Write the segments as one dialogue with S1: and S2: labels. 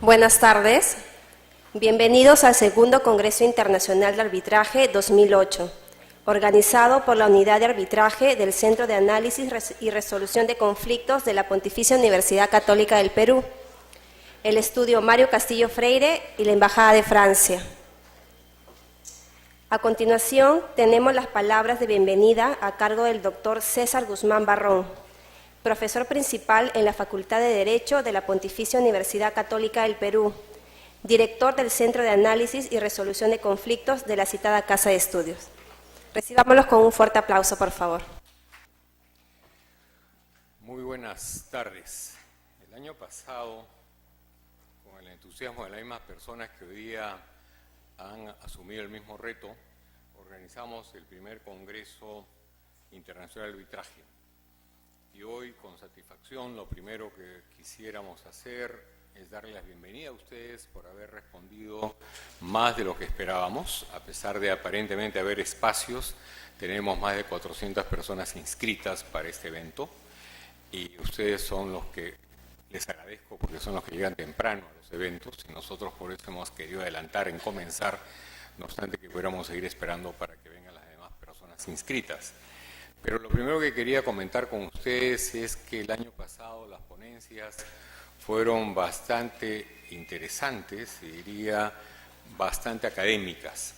S1: Buenas tardes. Bienvenidos al segundo Congreso Internacional de Arbitraje 2008, organizado por la Unidad de Arbitraje del Centro de Análisis y Resolución de Conflictos de la Pontificia Universidad Católica del Perú, el estudio Mario Castillo Freire y la Embajada de Francia. A continuación, tenemos las palabras de bienvenida a cargo del doctor César Guzmán Barrón, profesor principal en la Facultad de Derecho de la Pontificia Universidad Católica del Perú, director del Centro de Análisis y Resolución de Conflictos de la citada Casa de Estudios. Recibámoslos con un fuerte aplauso, por favor.
S2: Muy buenas tardes. El año pasado, con el entusiasmo de las mismas personas que hoy día han asumido el mismo reto, organizamos el primer Congreso Internacional de Arbitraje. Y hoy, con satisfacción, lo primero que quisiéramos hacer es darle la bienvenida a ustedes por haber respondido más de lo que esperábamos. A pesar de aparentemente haber espacios, tenemos más de 400 personas inscritas para este evento y ustedes son los que les agradezco porque son los que llegan temprano a los eventos y nosotros por eso hemos querido adelantar en comenzar, no obstante que pudiéramos seguir esperando para que vengan las demás personas inscritas. Pero lo primero que quería comentar con ustedes es que el año pasado las ponencias fueron bastante interesantes, diría bastante académicas.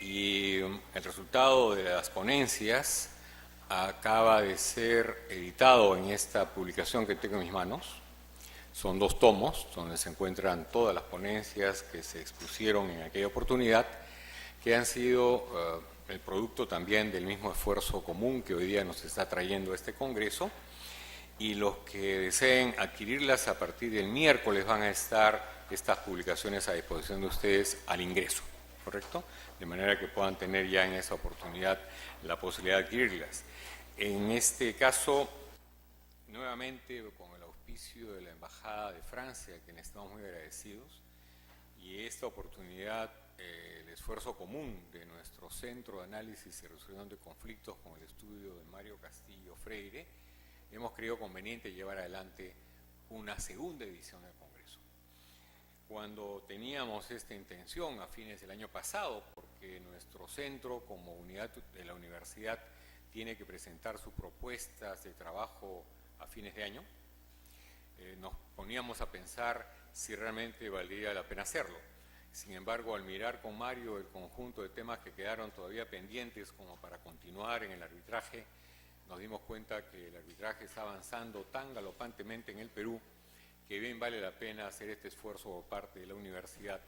S2: Y el resultado de las ponencias acaba de ser editado en esta publicación que tengo en mis manos. Son 2 tomos, donde se encuentran todas las ponencias que se expusieron en aquella oportunidad, que han sido el producto también del mismo esfuerzo común que hoy día nos está trayendo este Congreso. Y los que deseen adquirirlas a partir del miércoles van a estar estas publicaciones a disposición de ustedes al ingreso, ¿correcto? De manera que puedan tener ya en esa oportunidad la posibilidad de adquirirlas. En este caso, nuevamente con el auspicio de la Embajada de Francia, a quien estamos muy agradecidos, y esta oportunidad, el esfuerzo común de nuestro Centro de Análisis y Resolución de Conflictos con el estudio de Mario Castillo Freire, hemos creído conveniente llevar adelante una segunda edición del Congreso. Cuando teníamos esta intención a fines del año pasado, porque nuestro centro como unidad de la universidad tiene que presentar sus propuestas de trabajo a fines de año, nos poníamos a pensar si realmente valdría la pena hacerlo. Sin embargo, al mirar con Mario el conjunto de temas que quedaron todavía pendientes como para continuar en el arbitraje, nos dimos cuenta que el arbitraje está avanzando tan galopantemente en el Perú que bien vale la pena hacer este esfuerzo por parte de la universidad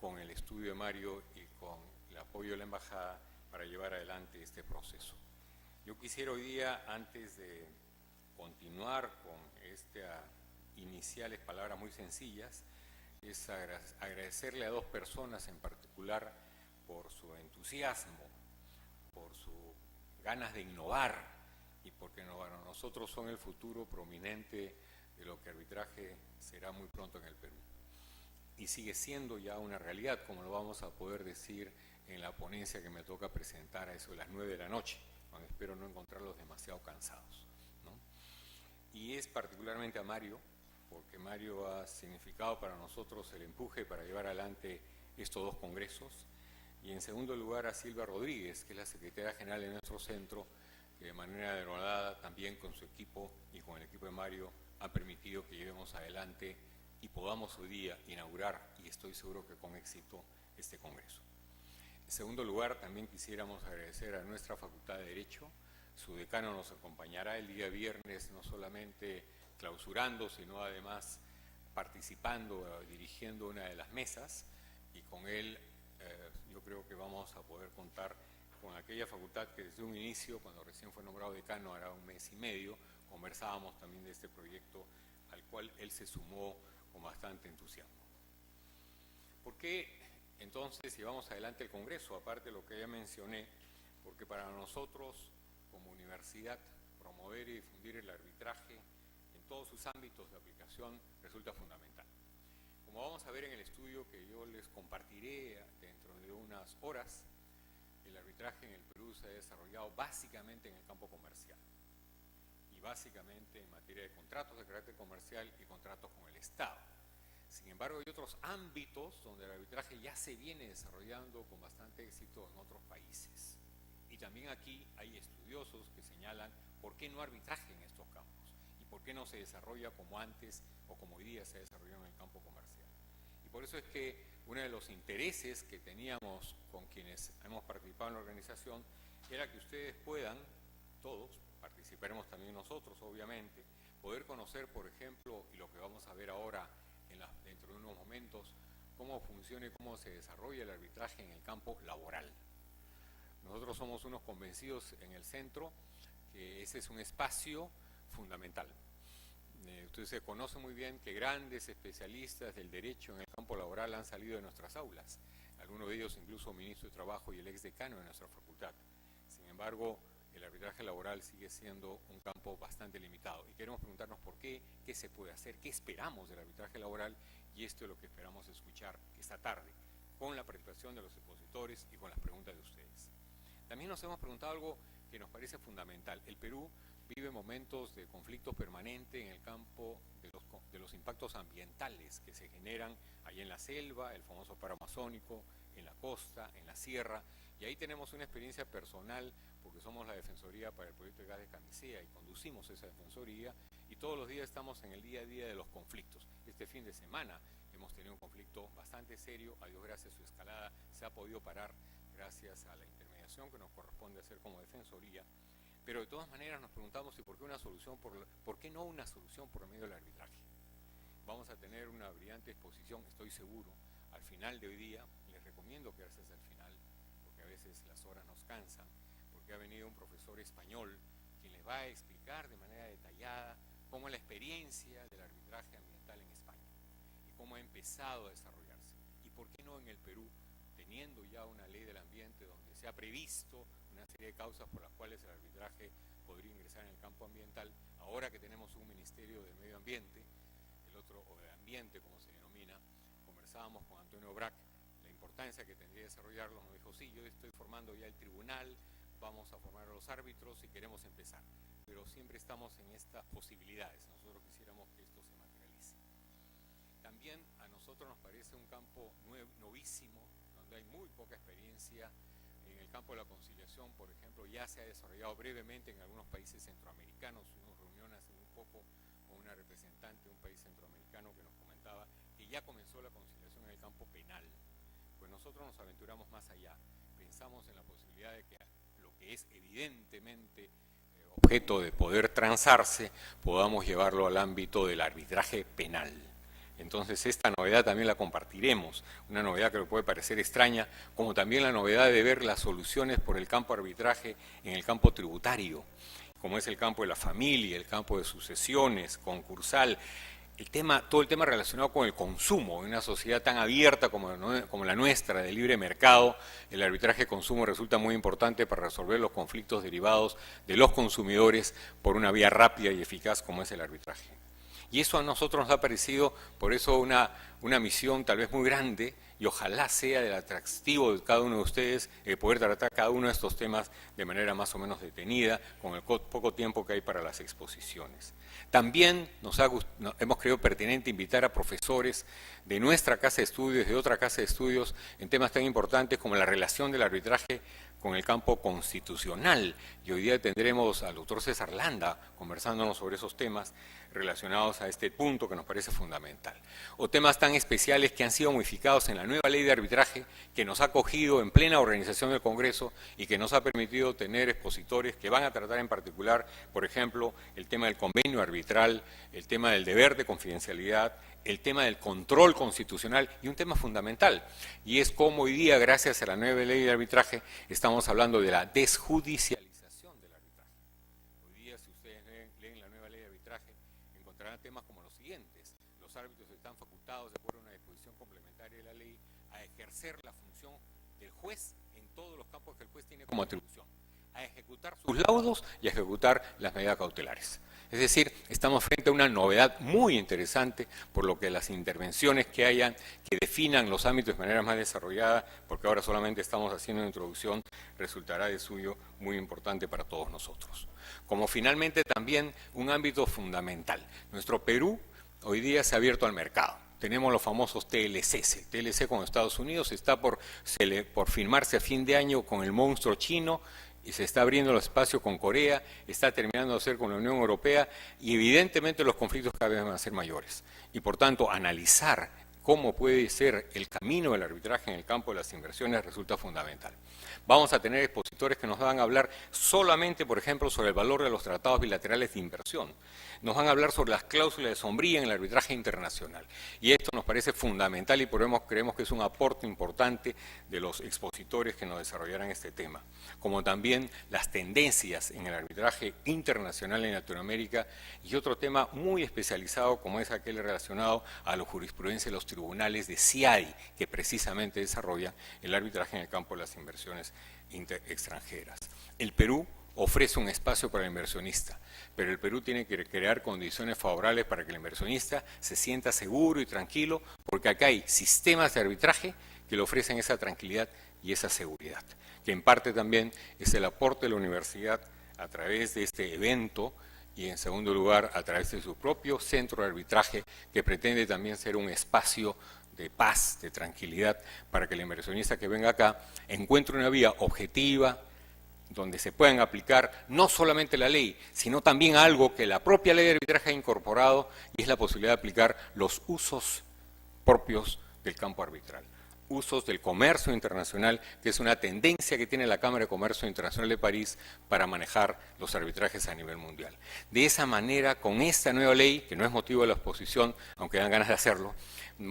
S2: con el estudio de Mario y con el apoyo de la Embajada para llevar adelante este proceso. Yo quisiera hoy día, antes de continuar con estas iniciales palabras muy sencillas, es agradecerle a 2 personas en particular por su entusiasmo, por sus ganas de innovar y porque para nosotros son el futuro prominente de lo que arbitraje será muy pronto en el Perú. Y sigue siendo ya una realidad, como lo vamos a poder decir en la ponencia que me toca presentar a eso de las 9 de la noche, cuando espero no encontrarlos demasiado cansados, ¿no? Y es particularmente a Mario, porque Mario ha significado para nosotros el empuje para llevar adelante estos 2 congresos, y en segundo lugar a Silvia Rodríguez, que es la secretaria general de nuestro centro, que de manera denodada también con su equipo y con el equipo de Mario ha permitido que llevemos adelante y podamos hoy día inaugurar, y estoy seguro que con éxito, este congreso. En segundo lugar, también quisiéramos agradecer a nuestra Facultad de Derecho. Su decano nos acompañará el día viernes, no solamente clausurando, sino además participando, dirigiendo una de las mesas, y con él yo creo que vamos a poder contar con aquella facultad que desde un inicio, cuando recién fue nombrado decano, hará 1 mes y medio, conversábamos también de este proyecto al cual él se sumó con bastante entusiasmo. ¿Por qué entonces llevamos adelante el Congreso? Aparte de lo que ya mencioné, porque para nosotros como universidad promover y difundir el arbitraje en todos sus ámbitos de aplicación resulta fundamental. Como vamos a ver en el estudio que yo les compartiré dentro de unas horas, el arbitraje en el Perú se ha desarrollado básicamente en el campo comercial y básicamente en materia de contratos de carácter comercial y contratos con el Estado. Sin embargo, hay otros ámbitos donde el arbitraje ya se viene desarrollando con bastante éxito en otros países. Y también aquí hay estudiosos que señalan por qué no arbitraje en estos campos y por qué no se desarrolla como antes o como hoy día se desarrolló en el campo comercial. Y por eso es que uno de los intereses que teníamos con quienes hemos participado en la organización era que ustedes puedan, todos, participaremos también nosotros obviamente, poder conocer, por ejemplo, y lo que vamos a ver ahora dentro de unos momentos, cómo funciona y cómo se desarrolla el arbitraje en el campo laboral. Nosotros somos unos convencidos en el centro que ese es un espacio fundamental. Ustedes se conocen muy bien que grandes especialistas del derecho en el campo laboral han salido de nuestras aulas, algunos de ellos incluso ministro de Trabajo y el exdecano de nuestra facultad. Sin embargo, el arbitraje laboral sigue siendo un campo bastante limitado y queremos preguntarnos por qué se puede hacer, qué esperamos del arbitraje laboral, y esto es lo que esperamos escuchar esta tarde, con la participación de los expositores y con las preguntas de ustedes. También nos hemos preguntado algo que nos parece fundamental. El Perú vive momentos de conflicto permanente en el campo de los impactos ambientales que se generan ahí en la selva, el famoso paro amazónico, en la costa, en la sierra, y ahí tenemos una experiencia personal porque somos la Defensoría para el Proyecto de Gas de Camisea y conducimos esa Defensoría y todos los días estamos en el día a día de los conflictos. Este fin de semana hemos tenido un conflicto bastante serio, a Dios gracias su escalada se ha podido parar gracias a la intermediación que nos corresponde hacer como Defensoría, pero de todas maneras nos preguntamos por qué no una solución por medio del arbitraje. Vamos a tener una brillante exposición, estoy seguro, al final de hoy día. Les recomiendo quedarse hasta el final, porque a veces las horas nos cansan, porque ha venido un profesor español quien les va a explicar de manera detallada cómo es la experiencia del arbitraje ambiental en España y cómo ha empezado a desarrollarse. Y por qué no en el Perú, teniendo ya una ley del ambiente donde se ha previsto una serie de causas por las cuales el arbitraje podría ingresar en el campo ambiental, ahora que tenemos un Ministerio del Medio Ambiente, el otro, o del Ambiente como se denomina, conversábamos con Antonio Brac, la importancia que tendría desarrollarlo, nos dijo, sí, yo estoy formando ya el tribunal, vamos a formar a los árbitros y queremos empezar, pero siempre estamos en estas posibilidades, nosotros quisiéramos que esto se materialice. También a nosotros nos parece un campo novísimo, donde hay muy poca experiencia. En el campo de la conciliación, por ejemplo, ya se ha desarrollado brevemente en algunos países centroamericanos. Tuvimos reunión hace muy poco con una representante de un país centroamericano que nos comentaba que ya comenzó la conciliación en el campo penal. Pues nosotros nos aventuramos más allá. Pensamos en la posibilidad de que lo que es evidentemente objeto de poder transarse, podamos llevarlo al ámbito del arbitraje penal. Entonces esta novedad también la compartiremos, una novedad que le puede parecer extraña, como también la novedad de ver las soluciones por el campo arbitraje en el campo tributario, como es el campo de la familia, el campo de sucesiones, concursal, todo el tema relacionado con el consumo. En una sociedad tan abierta como la nuestra, de libre mercado, el arbitraje de consumo resulta muy importante para resolver los conflictos derivados de los consumidores por una vía rápida y eficaz como es el arbitraje. Y eso a nosotros nos ha parecido, por eso, una misión tal vez muy grande, y ojalá sea del atractivo de cada uno de ustedes poder tratar cada uno de estos temas de manera más o menos detenida, con el poco tiempo que hay para las exposiciones. También hemos creído pertinente invitar a profesores de nuestra casa de estudios, de otra casa de estudios, en temas tan importantes como la relación del arbitraje con el campo constitucional. Y hoy día tendremos al doctor César Landa conversándonos sobre esos temas relacionados a este punto que nos parece fundamental. O temas tan especiales que han sido modificados en la nueva ley de arbitraje que nos ha acogido en plena organización del Congreso y que nos ha permitido tener expositores que van a tratar en particular, por ejemplo, el tema del convenio arbitral, el tema del deber de confidencialidad, el tema del control constitucional y un tema fundamental, y es cómo hoy día, gracias a la nueva ley de arbitraje, estamos hablando de la desjudicialización del arbitraje. Hoy día, si ustedes leen la nueva ley de arbitraje, encontrarán temas como los siguientes. Los árbitros están facultados, de acuerdo a una disposición complementaria de la ley, a ejercer la función del juez en todos los campos que el juez tiene como atribución, a ejecutar sus laudos y a ejecutar las medidas cautelares. Es decir, estamos frente a una novedad muy interesante, por lo que las intervenciones que hayan, que definan los ámbitos de manera más desarrollada, porque ahora solamente estamos haciendo una introducción, resultará de suyo muy importante para todos nosotros. Como finalmente también un ámbito fundamental. Nuestro Perú hoy día se ha abierto al mercado. tenemos los famosos TLCs. El TLC con Estados Unidos está por firmarse a fin de año con el monstruo chino, y se está abriendo el espacio con Corea, está terminando de hacer con la Unión Europea, y evidentemente los conflictos cada vez van a ser mayores. Y por tanto, analizar cómo puede ser el camino del arbitraje en el campo de las inversiones resulta fundamental. Vamos a tener expositores que nos van a hablar solamente, por ejemplo, sobre el valor de los tratados bilaterales de inversión. Nos van a hablar sobre las cláusulas de sombría en el arbitraje internacional. Y esto nos parece fundamental y por eso creemos que es un aporte importante de los expositores que nos desarrollarán este tema. Como también las tendencias en el arbitraje internacional en Latinoamérica y otro tema muy especializado como es aquel relacionado a la jurisprudencia de los tribunales de CIADI, que precisamente desarrolla el arbitraje en el campo de las inversiones extranjeras. El Perú ofrece un espacio para el inversionista, pero el Perú tiene que crear condiciones favorables para que el inversionista se sienta seguro y tranquilo, porque acá hay sistemas de arbitraje que le ofrecen esa tranquilidad y esa seguridad, que en parte también es el aporte de la universidad a través de este evento y en segundo lugar a través de su propio centro de arbitraje, que pretende también ser un espacio de paz, de tranquilidad, para que el inversionista que venga acá encuentre una vía objetiva, donde se puedan aplicar no solamente la ley, sino también algo que la propia ley de arbitraje ha incorporado, y es la posibilidad de aplicar los usos propios del campo arbitral. Usos del comercio internacional, que es una tendencia que tiene la Cámara de Comercio Internacional de París para manejar los arbitrajes a nivel mundial. De esa manera, con esta nueva ley, que no es motivo de la exposición, aunque dan ganas de hacerlo,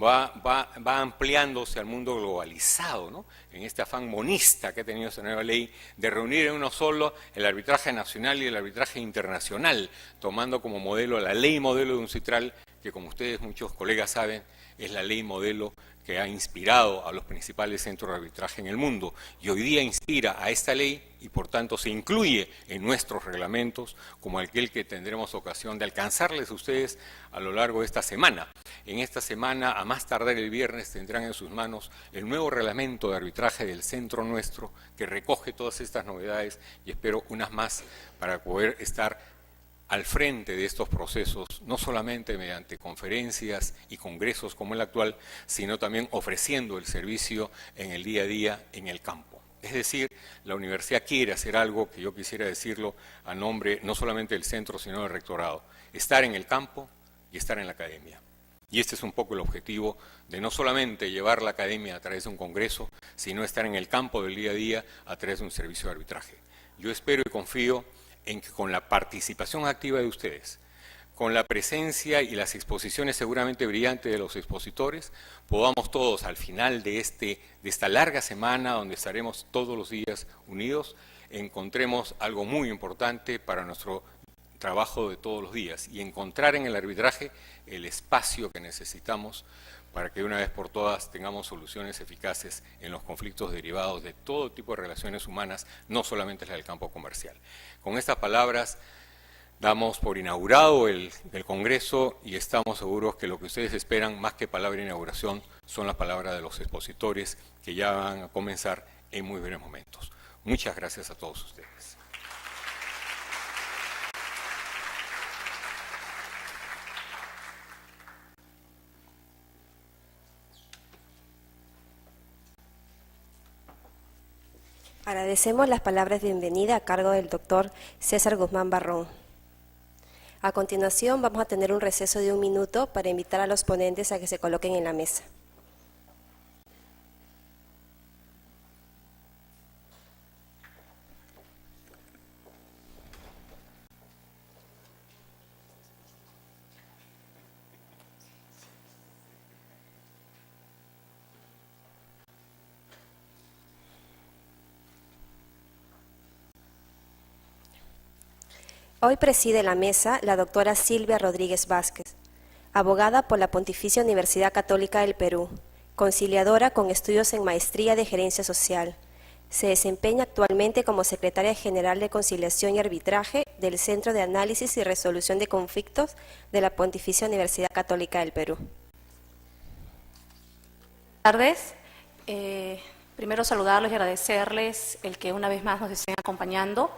S2: va ampliándose al mundo globalizado, ¿no? En este afán monista que ha tenido esta nueva ley de reunir en uno solo el arbitraje nacional y el arbitraje internacional, tomando como modelo la ley modelo de UNCITRAL, que como ustedes, muchos colegas saben, es la ley modelo que ha inspirado a los principales centros de arbitraje en el mundo, y hoy día inspira a esta ley y por tanto se incluye en nuestros reglamentos como aquel que tendremos ocasión de alcanzarles a ustedes a lo largo de esta semana. En esta semana, a más tardar el viernes, tendrán en sus manos el nuevo reglamento de arbitraje del centro nuestro, que recoge todas estas novedades y espero unas más para poder estar al frente de estos procesos, no solamente mediante conferencias y congresos como el actual, sino también ofreciendo el servicio en el día a día en el campo. Es decir, la universidad quiere hacer algo que yo quisiera decirlo a nombre no solamente del centro, sino del rectorado: estar en el campo y estar en la academia. Y este es un poco el objetivo de no solamente llevar la academia a través de un congreso, sino estar en el campo del día a día a través de un servicio de arbitraje. Yo espero y confío en que con la participación activa de ustedes, con la presencia y las exposiciones seguramente brillantes de los expositores, podamos todos al final de esta larga semana, donde estaremos todos los días unidos, encontremos algo muy importante para nuestro trabajo de todos los días y encontrar en el arbitraje el espacio que necesitamos para que de una vez por todas tengamos soluciones eficaces en los conflictos derivados de todo tipo de relaciones humanas, no solamente las del campo comercial. Con estas palabras damos por inaugurado el Congreso y estamos seguros que lo que ustedes esperan, más que palabra de inauguración, son las palabras de los expositores que ya van a comenzar en muy breves momentos. Muchas gracias a todos ustedes.
S1: Agradecemos las palabras de bienvenida a cargo del doctor César Guzmán Barrón. A continuación vamos a tener un receso de 1 minuto para invitar a los ponentes a que se coloquen en la mesa. Hoy preside la mesa la doctora Silvia Rodríguez Vázquez, abogada por la Pontificia Universidad Católica del Perú, conciliadora con estudios en Maestría de Gerencia Social. Se desempeña actualmente como Secretaria General de Conciliación y Arbitraje del Centro de Análisis y Resolución de Conflictos de la Pontificia Universidad Católica del Perú.
S3: Buenas tardes. Primero saludarlos y agradecerles el que una vez más nos estén acompañando.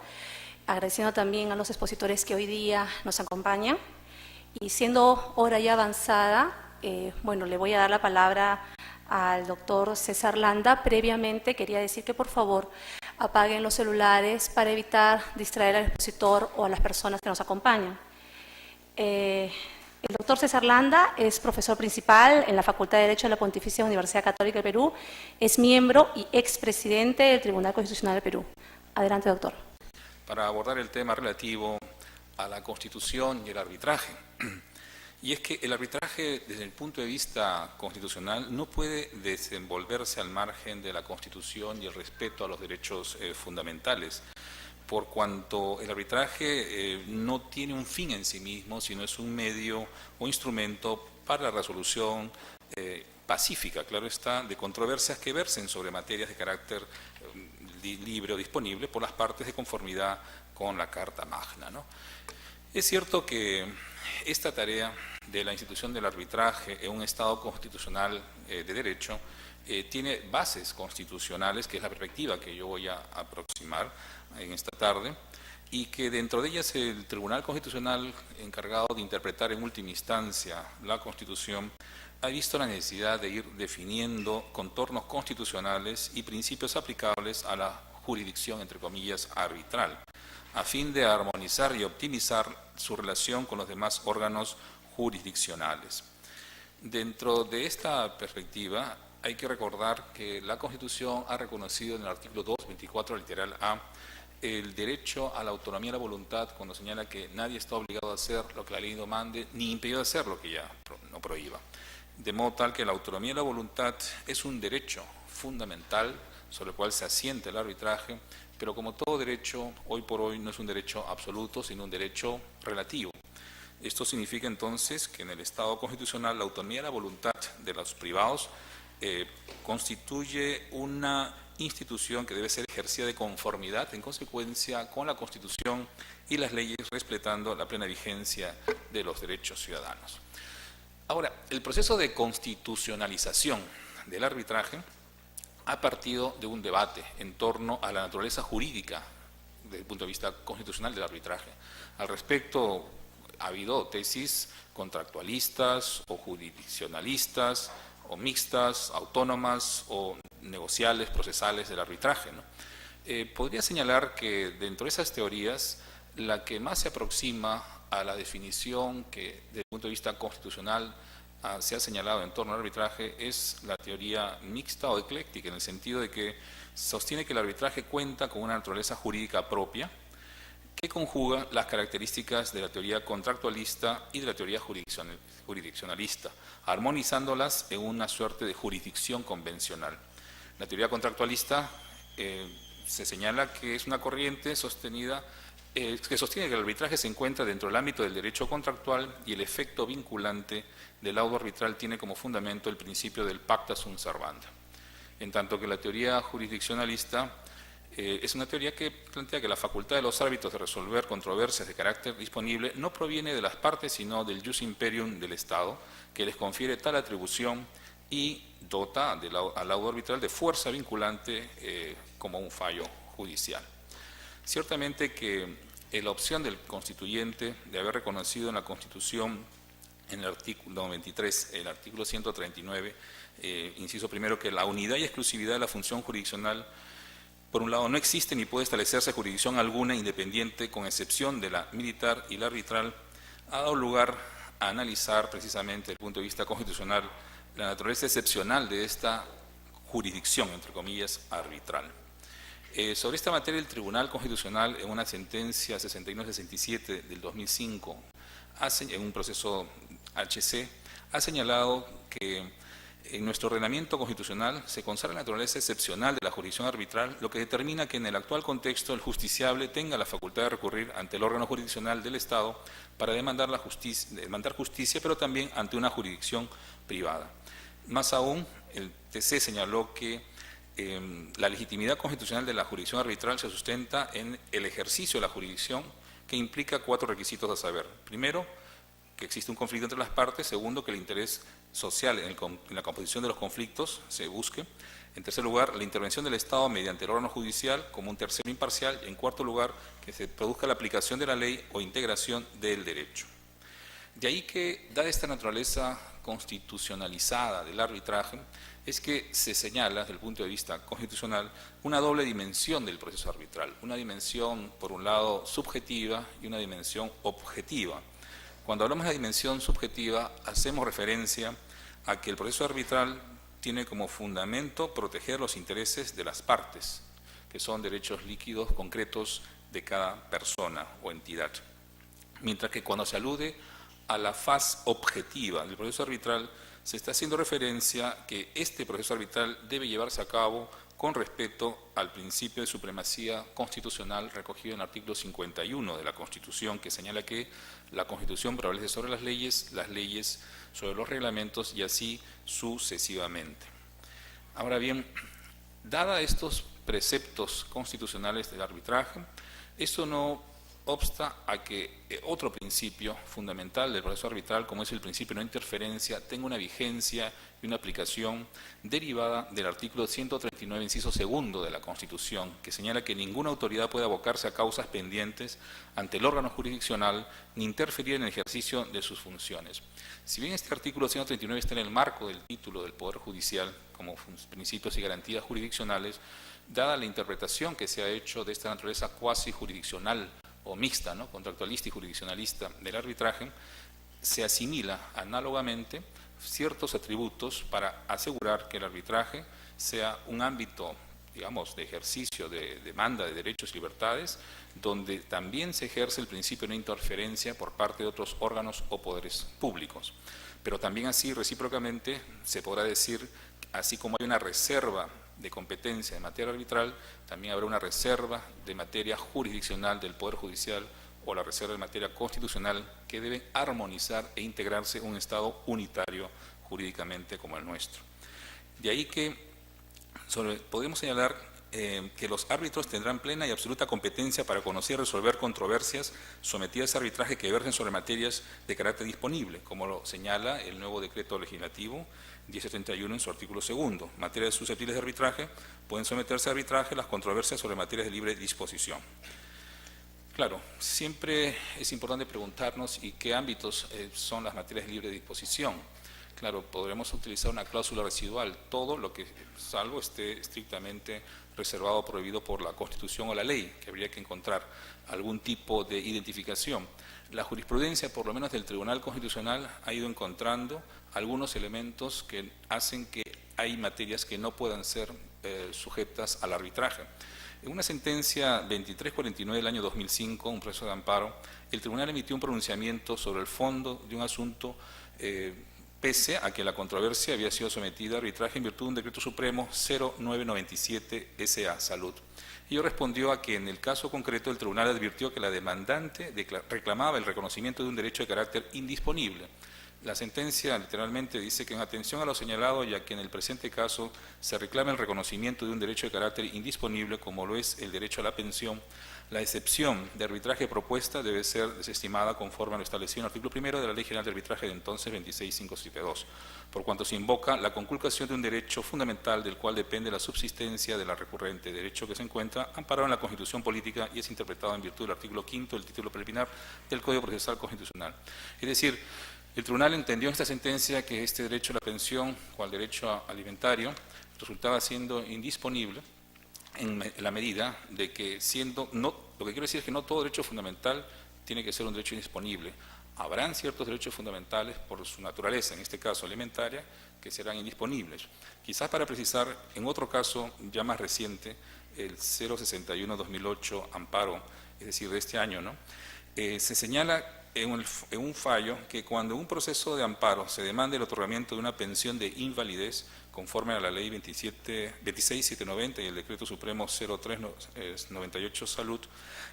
S3: Agradeciendo también a los expositores que hoy día nos acompañan. Y siendo hora ya avanzada, Bueno, le voy a dar la palabra al doctor César Landa. Previamente quería decir que por favor apaguen los celulares para evitar distraer al expositor o a las personas que nos acompañan. El doctor César Landa es profesor principal en la Facultad de Derecho de la Pontificia Universidad Católica del Perú, es miembro y expresidente del Tribunal Constitucional del Perú. Adelante, doctor.
S4: Para abordar el tema relativo a la Constitución y el arbitraje. Y es que el arbitraje, desde el punto de vista constitucional, no puede desenvolverse al margen de la Constitución y el respeto a los derechos fundamentales, por cuanto el arbitraje no tiene un fin en sí mismo, sino es un medio o instrumento para la resolución pacífica, claro está, de controversias que versen sobre materias de carácter libre o disponible por las partes de conformidad con la Carta Magna, ¿no? Es cierto que esta tarea de la institución del arbitraje en un Estado constitucional de derecho tiene bases constitucionales, que es la perspectiva que yo voy a aproximar en esta tarde, y que dentro de ellas el Tribunal Constitucional, encargado de interpretar en última instancia la Constitución, ha visto la necesidad de ir definiendo contornos constitucionales y principios aplicables a la jurisdicción, entre comillas, arbitral, a fin de armonizar y optimizar su relación con los demás órganos jurisdiccionales. Dentro de esta perspectiva, hay que recordar que la Constitución ha reconocido en el artículo 224, literal A, el derecho a la autonomía y la voluntad, cuando señala que nadie está obligado a hacer lo que la ley no mande, ni impedido de hacer lo que ya no prohíba. De modo tal que la autonomía y la voluntad es un derecho fundamental sobre el cual se asienta el arbitraje, pero como todo derecho, hoy por hoy no es un derecho absoluto, sino un derecho relativo. Esto significa entonces que en el Estado constitucional la autonomía y la voluntad de los privados constituye una institución que debe ser ejercida de conformidad, en consecuencia, con la Constitución y las leyes, respetando la plena vigencia de los derechos ciudadanos. Ahora, el proceso de constitucionalización del arbitraje ha partido de un debate en torno a la naturaleza jurídica desde el punto de vista constitucional del arbitraje. Al respecto, ha habido tesis contractualistas o jurisdiccionalistas o mixtas, autónomas o negociales, procesales del arbitraje, ¿no? Podría señalar que dentro de esas teorías, la que más se aproxima a la definición que desde el punto de vista constitucional se ha señalado en torno al arbitraje es la teoría mixta o ecléctica, en el sentido de que sostiene que el arbitraje cuenta con una naturaleza jurídica propia que conjuga las características de la teoría contractualista y de la teoría jurisdiccionalista, armonizándolas en una suerte de jurisdicción convencional. La teoría contractualista se señala que es una corriente sostenida que sostiene que el arbitraje se encuentra dentro del ámbito del derecho contractual y el efecto vinculante del laudo arbitral tiene como fundamento el principio del pacta sunt servanda. En tanto que la teoría jurisdiccionalista es una teoría que plantea que la facultad de los árbitros de resolver controversias de carácter disponible no proviene de las partes, sino del jus imperium del Estado, que les confiere tal atribución y dota al laudo arbitral de fuerza vinculante como un fallo judicial. Ciertamente que la opción del constituyente de haber reconocido en la Constitución, en el artículo 23, el artículo 139, inciso primero, que la unidad y exclusividad de la función jurisdiccional, por un lado, no existe ni puede establecerse jurisdicción alguna independiente, con excepción de la militar y la arbitral, ha dado lugar a analizar precisamente desde el punto de vista constitucional la naturaleza excepcional de esta jurisdicción, entre comillas, arbitral. Sobre esta materia, el Tribunal Constitucional, en una sentencia 61-67 del 2005, en un proceso HC, ha señalado que en nuestro ordenamiento constitucional se consagra la naturaleza excepcional de la jurisdicción arbitral, lo que determina que en el actual contexto el justiciable tenga la facultad de recurrir ante el órgano jurisdiccional del Estado para demandar justicia, pero también ante una jurisdicción privada. Más aún, el TC señaló que la legitimidad constitucional de la jurisdicción arbitral se sustenta en el ejercicio de la jurisdicción, que implica 4 requisitos a saber. Primero, que existe un conflicto entre las partes. Segundo, que el interés social en la composición de los conflictos se busque. En tercer lugar, la intervención del Estado mediante el órgano judicial como un tercero imparcial. Y en cuarto lugar, que se produzca la aplicación de la ley o integración del derecho. De ahí que, dada esta naturaleza constitucionalizada del arbitraje, es que se señala, desde el punto de vista constitucional, una doble dimensión del proceso arbitral. Una dimensión, por un lado, subjetiva y una dimensión objetiva. Cuando hablamos de la dimensión subjetiva, hacemos referencia a que el proceso arbitral tiene como fundamento proteger los intereses de las partes, que son derechos líquidos concretos de cada persona o entidad. Mientras que cuando se alude a la faz objetiva del proceso arbitral, se está haciendo referencia que este proceso arbitral debe llevarse a cabo con respeto al principio de supremacía constitucional recogido en el artículo 51 de la Constitución, que señala que la Constitución prevalece sobre las leyes sobre los reglamentos y así sucesivamente. Ahora bien, dada estos preceptos constitucionales del arbitraje, esto no obsta a que otro principio fundamental del proceso arbitral, como es el principio de no interferencia, tenga una vigencia y una aplicación derivada del artículo 139, inciso segundo de la Constitución, que señala que ninguna autoridad puede abocarse a causas pendientes ante el órgano jurisdiccional ni interferir en el ejercicio de sus funciones. Si bien este artículo 139 está en el marco del título del Poder Judicial como principios y garantías jurisdiccionales, dada la interpretación que se ha hecho de esta naturaleza cuasi jurisdiccional o mixta, ¿no?, contractualista y jurisdiccionalista del arbitraje, se asimila análogamente ciertos atributos para asegurar que el arbitraje sea un ámbito, digamos, de ejercicio de demanda de derechos y libertades, donde también se ejerce el principio de no interferencia por parte de otros órganos o poderes públicos. Pero también así, recíprocamente, se podrá decir, así como hay una reserva de competencia en materia arbitral, también habrá una reserva de materia jurisdiccional del Poder Judicial o la reserva de materia constitucional que deben armonizar e integrarse en un Estado unitario jurídicamente como el nuestro. De ahí que podemos señalar que los árbitros tendrán plena y absoluta competencia para conocer y resolver controversias sometidas a arbitraje que versen sobre materias de carácter disponible, como lo señala el nuevo decreto legislativo 1071 en su artículo segundo. Materias susceptibles de arbitraje pueden someterse a arbitraje las controversias sobre materias de libre disposición. Claro, siempre es importante preguntarnos ¿y qué ámbitos son las materias de libre disposición? Claro, podremos utilizar una cláusula residual, todo lo que salvo esté estrictamente reservado o prohibido por la Constitución o la ley, que habría que encontrar algún tipo de identificación. La jurisprudencia, por lo menos del Tribunal Constitucional, ha ido encontrando algunos elementos que hacen que hay materias que no puedan ser sujetas al arbitraje. En una sentencia 2349 del año 2005, un proceso de amparo, el tribunal emitió un pronunciamiento sobre el fondo de un asunto pese a que la controversia había sido sometida a arbitraje en virtud de un decreto supremo 0997 SA Salud. Ello respondió a que en el caso concreto el tribunal advirtió que la demandante reclamaba el reconocimiento de un derecho de carácter indisponible. La sentencia literalmente dice que en atención a lo señalado, ya que en el presente caso se reclama el reconocimiento de un derecho de carácter indisponible, como lo es el derecho a la pensión, la excepción de arbitraje propuesta debe ser desestimada conforme a lo establecido en el artículo 1 de la Ley General de Arbitraje de entonces 26572, por cuanto se invoca la conculcación de un derecho fundamental del cual depende la subsistencia de la recurrente, derecho que se encuentra amparado en la Constitución Política y es interpretado en virtud del artículo 5 del título preliminar del Código Procesal Constitucional. Es decir, el tribunal entendió en esta sentencia que este derecho a la pensión o al derecho alimentario resultaba siendo indisponible en la medida de que lo que quiero decir es que no todo derecho fundamental tiene que ser un derecho indisponible. Habrán ciertos derechos fundamentales por su naturaleza, en este caso alimentaria, que serán indisponibles. Quizás para precisar, en otro caso ya más reciente, el 061-2008 amparo, es decir, de este año, ¿no? Se señala en un fallo que cuando en un proceso de amparo se demanda el otorgamiento de una pensión de invalidez conforme a la ley 26790 y el decreto supremo 0398 Salud,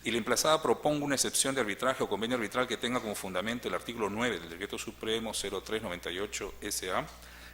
S4: y la emplazada proponga una excepción de arbitraje o convenio arbitral que tenga como fundamento el artículo 9 del decreto supremo 0398 SA,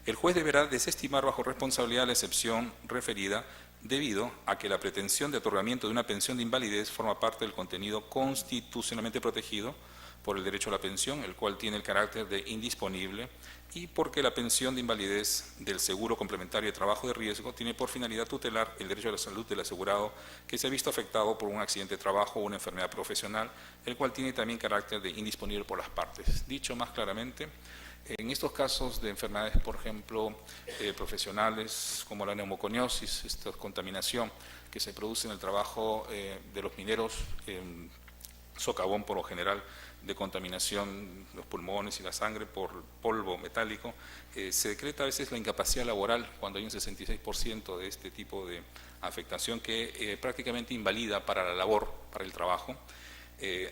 S4: el juez deberá desestimar bajo responsabilidad la excepción referida debido a que la pretensión de otorgamiento de una pensión de invalidez forma parte del contenido constitucionalmente protegido por el derecho a la pensión, el cual tiene el carácter de indisponible, y porque la pensión de invalidez del seguro complementario de trabajo de riesgo tiene por finalidad tutelar el derecho a la salud del asegurado que se ha visto afectado por un accidente de trabajo o una enfermedad profesional, el cual tiene también carácter de indisponible por las partes. Dicho más claramente, en estos casos de enfermedades, por ejemplo, profesionales como la neumoconiosis, esta contaminación que se produce en el trabajo de los mineros, socavón por lo general, de contaminación, los pulmones y la sangre por polvo metálico, se decreta a veces la incapacidad laboral cuando hay un 66% de este tipo de afectación que prácticamente invalida para la labor, para el trabajo,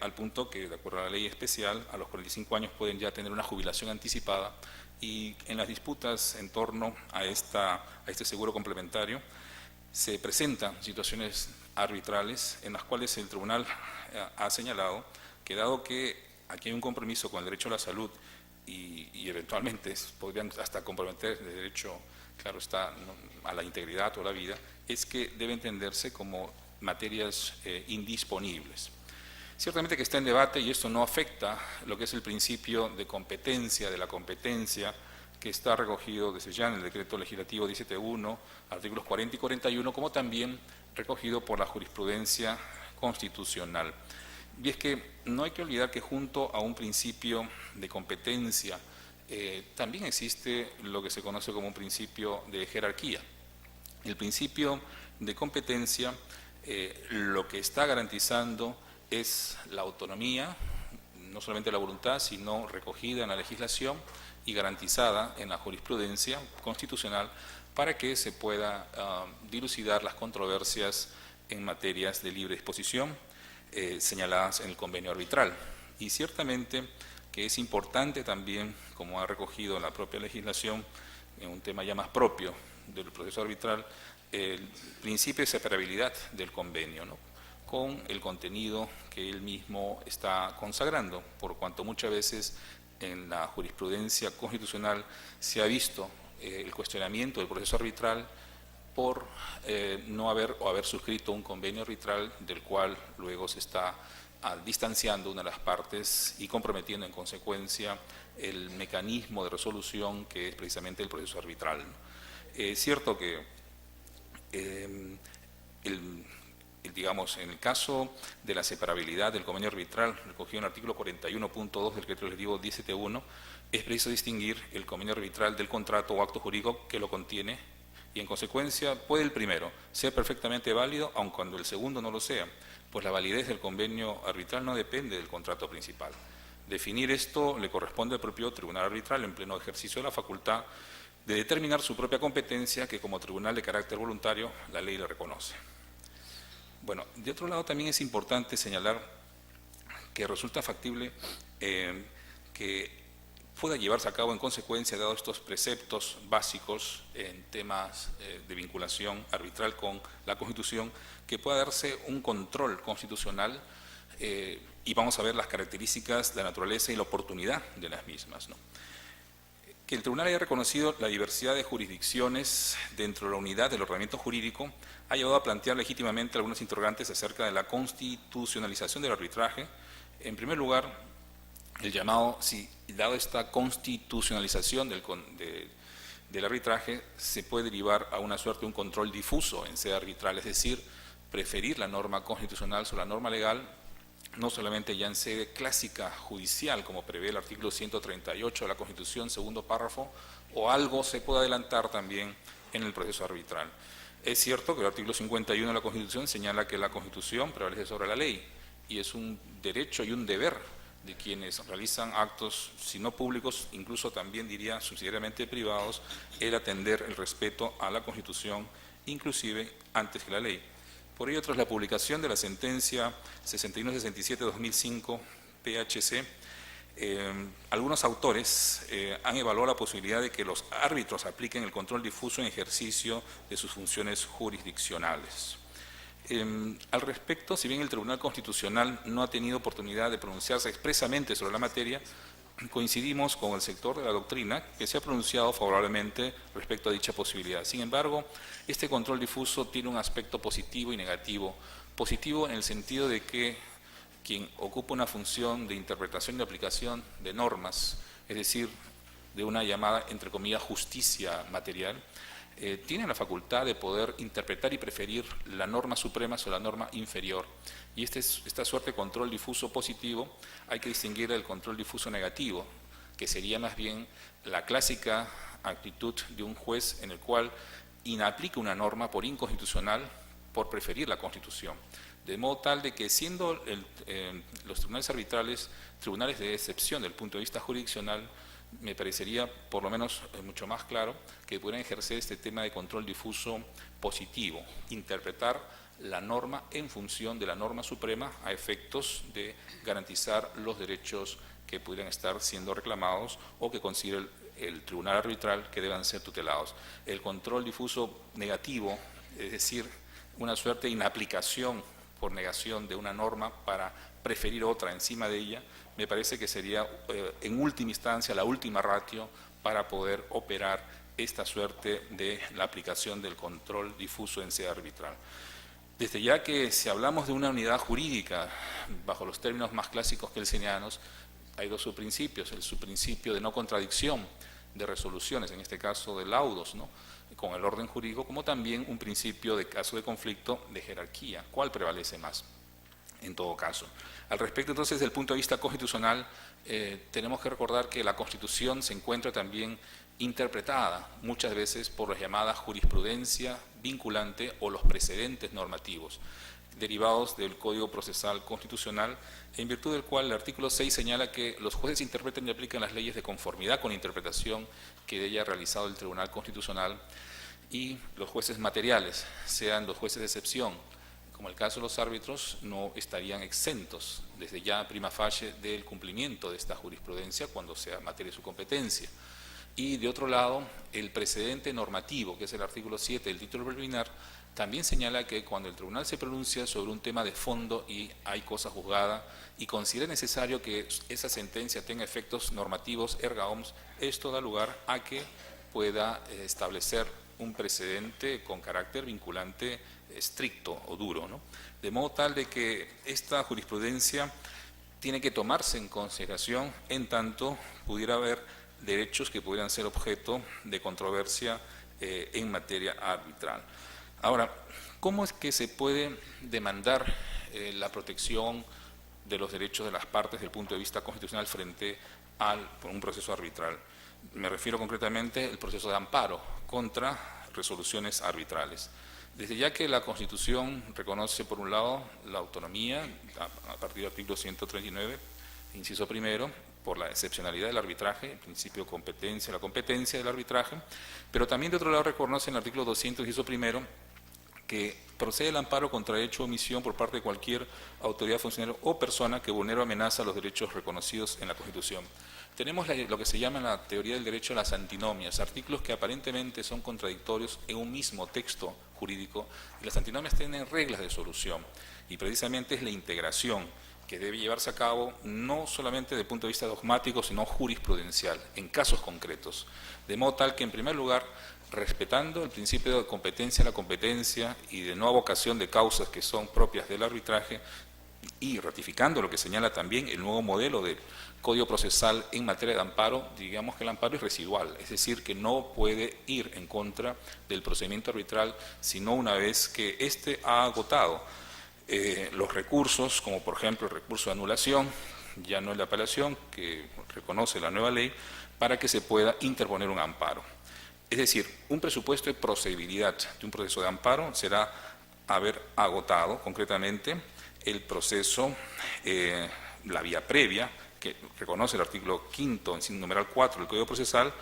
S4: al punto que, de acuerdo a la ley especial, a los 45 años pueden ya tener una jubilación anticipada, y en las disputas en torno a este seguro complementario se presentan situaciones arbitrales en las cuales el tribunal ha señalado que, dado que aquí hay un compromiso con el derecho a la salud y eventualmente podrían hasta comprometer el derecho, claro está, a la integridad o a la vida, es que debe entenderse como materias indisponibles. Ciertamente que está en debate, y esto no afecta lo que es el principio de competencia, de la competencia, que está recogido desde ya en el decreto legislativo 17.1, artículos 40 y 41, como también recogido por la jurisprudencia constitucional. Y es que no hay que olvidar que junto a un principio de competencia también existe lo que se conoce como un principio de jerarquía. El principio de competencia lo que está garantizando es la autonomía, no solamente la voluntad, sino recogida en la legislación y garantizada en la jurisprudencia constitucional para que se pueda dilucidar las controversias en materias de libre disposición señaladas en el convenio arbitral. Y ciertamente que es importante también, como ha recogido la propia legislación, en un tema ya más propio del proceso arbitral, el principio de separabilidad del convenio, ¿no?, con el contenido que él mismo está consagrando, por cuanto muchas veces en la jurisprudencia constitucional se ha visto el cuestionamiento del proceso arbitral por no haber o haber suscrito un convenio arbitral del cual luego se está distanciando una de las partes y comprometiendo en consecuencia el mecanismo de resolución que es precisamente el proceso arbitral. Es cierto que digamos, en el caso de la separabilidad del convenio arbitral, recogido en el artículo 41.2 del decreto legislativo 17.1, es preciso distinguir el convenio arbitral del contrato o acto jurídico que lo contiene, y en consecuencia puede el primero ser perfectamente válido, aun cuando el segundo no lo sea, pues la validez del convenio arbitral no depende del contrato principal. Definir esto le corresponde al propio tribunal arbitral en pleno ejercicio de la facultad de determinar su propia competencia, que como tribunal de carácter voluntario la ley le reconoce. Bueno, de otro lado también es importante señalar que resulta factible que pueda llevarse a cabo en consecuencia, dado estos preceptos básicos en temas de vinculación arbitral con la Constitución, que pueda darse un control constitucional y vamos a ver las características, la naturaleza y la oportunidad de las mismas, ¿no? Que el tribunal haya reconocido la diversidad de jurisdicciones dentro de la unidad del ordenamiento jurídico ha llevado a plantear legítimamente algunos interrogantes acerca de la constitucionalización del arbitraje. En primer lugar, el llamado, si dado esta constitucionalización del arbitraje, se puede derivar a una suerte de un control difuso en sede arbitral, es decir, preferir la norma constitucional sobre la norma legal, no solamente ya en sede clásica judicial, como prevé el artículo 138 de la Constitución, segundo párrafo, o algo se puede adelantar también en el proceso arbitral. Es cierto que el artículo 51 de la Constitución señala que la Constitución prevalece sobre la ley, y es un derecho y un deber de quienes realizan actos, si no públicos, incluso también diría subsidiariamente privados, el atender el respeto a la Constitución, inclusive antes que la ley. Por ello, tras la publicación de la sentencia 6167-2005 PHC, algunos autores han evaluado la posibilidad de que los árbitros apliquen el control difuso en ejercicio de sus funciones jurisdiccionales. Al respecto, si bien el Tribunal Constitucional no ha tenido oportunidad de pronunciarse expresamente sobre la materia, coincidimos con el sector de la doctrina que se ha pronunciado favorablemente respecto a dicha posibilidad. Sin embargo, este control difuso tiene un aspecto positivo y negativo. Positivo en el sentido de que quien ocupa una función de interpretación y aplicación de normas, es decir, de una llamada, entre comillas, justicia material, tiene la facultad de poder interpretar y preferir la norma suprema sobre la norma inferior. Y esta suerte de control difuso positivo hay que distinguir del control difuso negativo, que sería más bien la clásica actitud de un juez en el cual inaplica una norma por inconstitucional por preferir la Constitución. De modo tal de que siendo los tribunales arbitrales tribunales de excepción desde el punto de vista jurisdiccional, me parecería por lo menos mucho más claro que pudieran ejercer este tema de control difuso positivo, interpretar la norma en función de la norma suprema a efectos de garantizar los derechos que pudieran estar siendo reclamados o que considere el tribunal arbitral que deban ser tutelados. El control difuso negativo, es decir, una suerte de inaplicación por negación de una norma para preferir otra encima de ella, me parece que sería en última instancia la última ratio para poder operar esta suerte de la aplicación del control difuso en sede arbitral. Desde ya que si hablamos de una unidad jurídica, bajo los términos más clásicos kelsenianos, hay dos subprincipios: el subprincipio de no contradicción de resoluciones, en este caso de laudos, ¿no?, con el orden jurídico, como también un principio de caso de conflicto de jerarquía. ¿Cuál prevalece más? En todo caso. Al respecto, entonces, desde el punto de vista constitucional, tenemos que recordar que la Constitución se encuentra también interpretada muchas veces por la llamada jurisprudencia vinculante o los precedentes normativos, derivados del Código Procesal Constitucional, en virtud del cual el artículo 6 señala que los jueces interpreten y aplican las leyes de conformidad con la interpretación que de ella ha realizado el Tribunal Constitucional, y los jueces materiales, sean los jueces de excepción, como el caso de los árbitros, no estarían exentos desde ya prima facie del cumplimiento de esta jurisprudencia cuando sea materia de su competencia. Y de otro lado, el precedente normativo, que es el artículo 7 del título preliminar, también señala que cuando el tribunal se pronuncia sobre un tema de fondo y hay cosa juzgada y considera necesario que esa sentencia tenga efectos normativos erga omnes, esto da lugar a que pueda establecer un precedente con carácter vinculante estricto o duro, ¿no? De modo tal de que esta jurisprudencia tiene que tomarse en consideración en tanto pudiera haber derechos que pudieran ser objeto de controversia en materia arbitral. Ahora, ¿cómo es que se puede demandar la protección de los derechos de las partes desde el punto de vista constitucional frente a un proceso arbitral? Me refiero concretamente al proceso de amparo contra resoluciones arbitrales. Desde ya que la Constitución reconoce, por un lado, la autonomía, a partir del artículo 139, inciso primero, por la excepcionalidad del arbitraje, el principio de competencia, la competencia del arbitraje, pero también de otro lado reconoce en el artículo 200, inciso primero, que procede el amparo contra hecho o omisión por parte de cualquier autoridad, funcionario o persona que vulnere o amenaza los derechos reconocidos en la Constitución. Tenemos lo que se llama en la teoría del derecho las antinomias, artículos que aparentemente son contradictorios en un mismo texto jurídico, y las antinomias tienen reglas de solución, y precisamente es la integración que debe llevarse a cabo no solamente desde el punto de vista dogmático, sino jurisprudencial, en casos concretos, de modo tal que, en primer lugar, respetando el principio de competencia a la competencia y de no avocación de causas que son propias del arbitraje, y ratificando lo que señala también el nuevo modelo del Código Procesal en materia de amparo, digamos que el amparo es residual, es decir, que no puede ir en contra del procedimiento arbitral, sino una vez que éste ha agotado los recursos, como por ejemplo el recurso de anulación, ya no el de apelación, que reconoce la nueva ley, para que se pueda interponer un amparo. Es decir, un presupuesto de procedibilidad de un proceso de amparo será haber agotado concretamente el proceso, la vía previa, que reconoce el artículo 5, en numeral 4 del Código Procesal,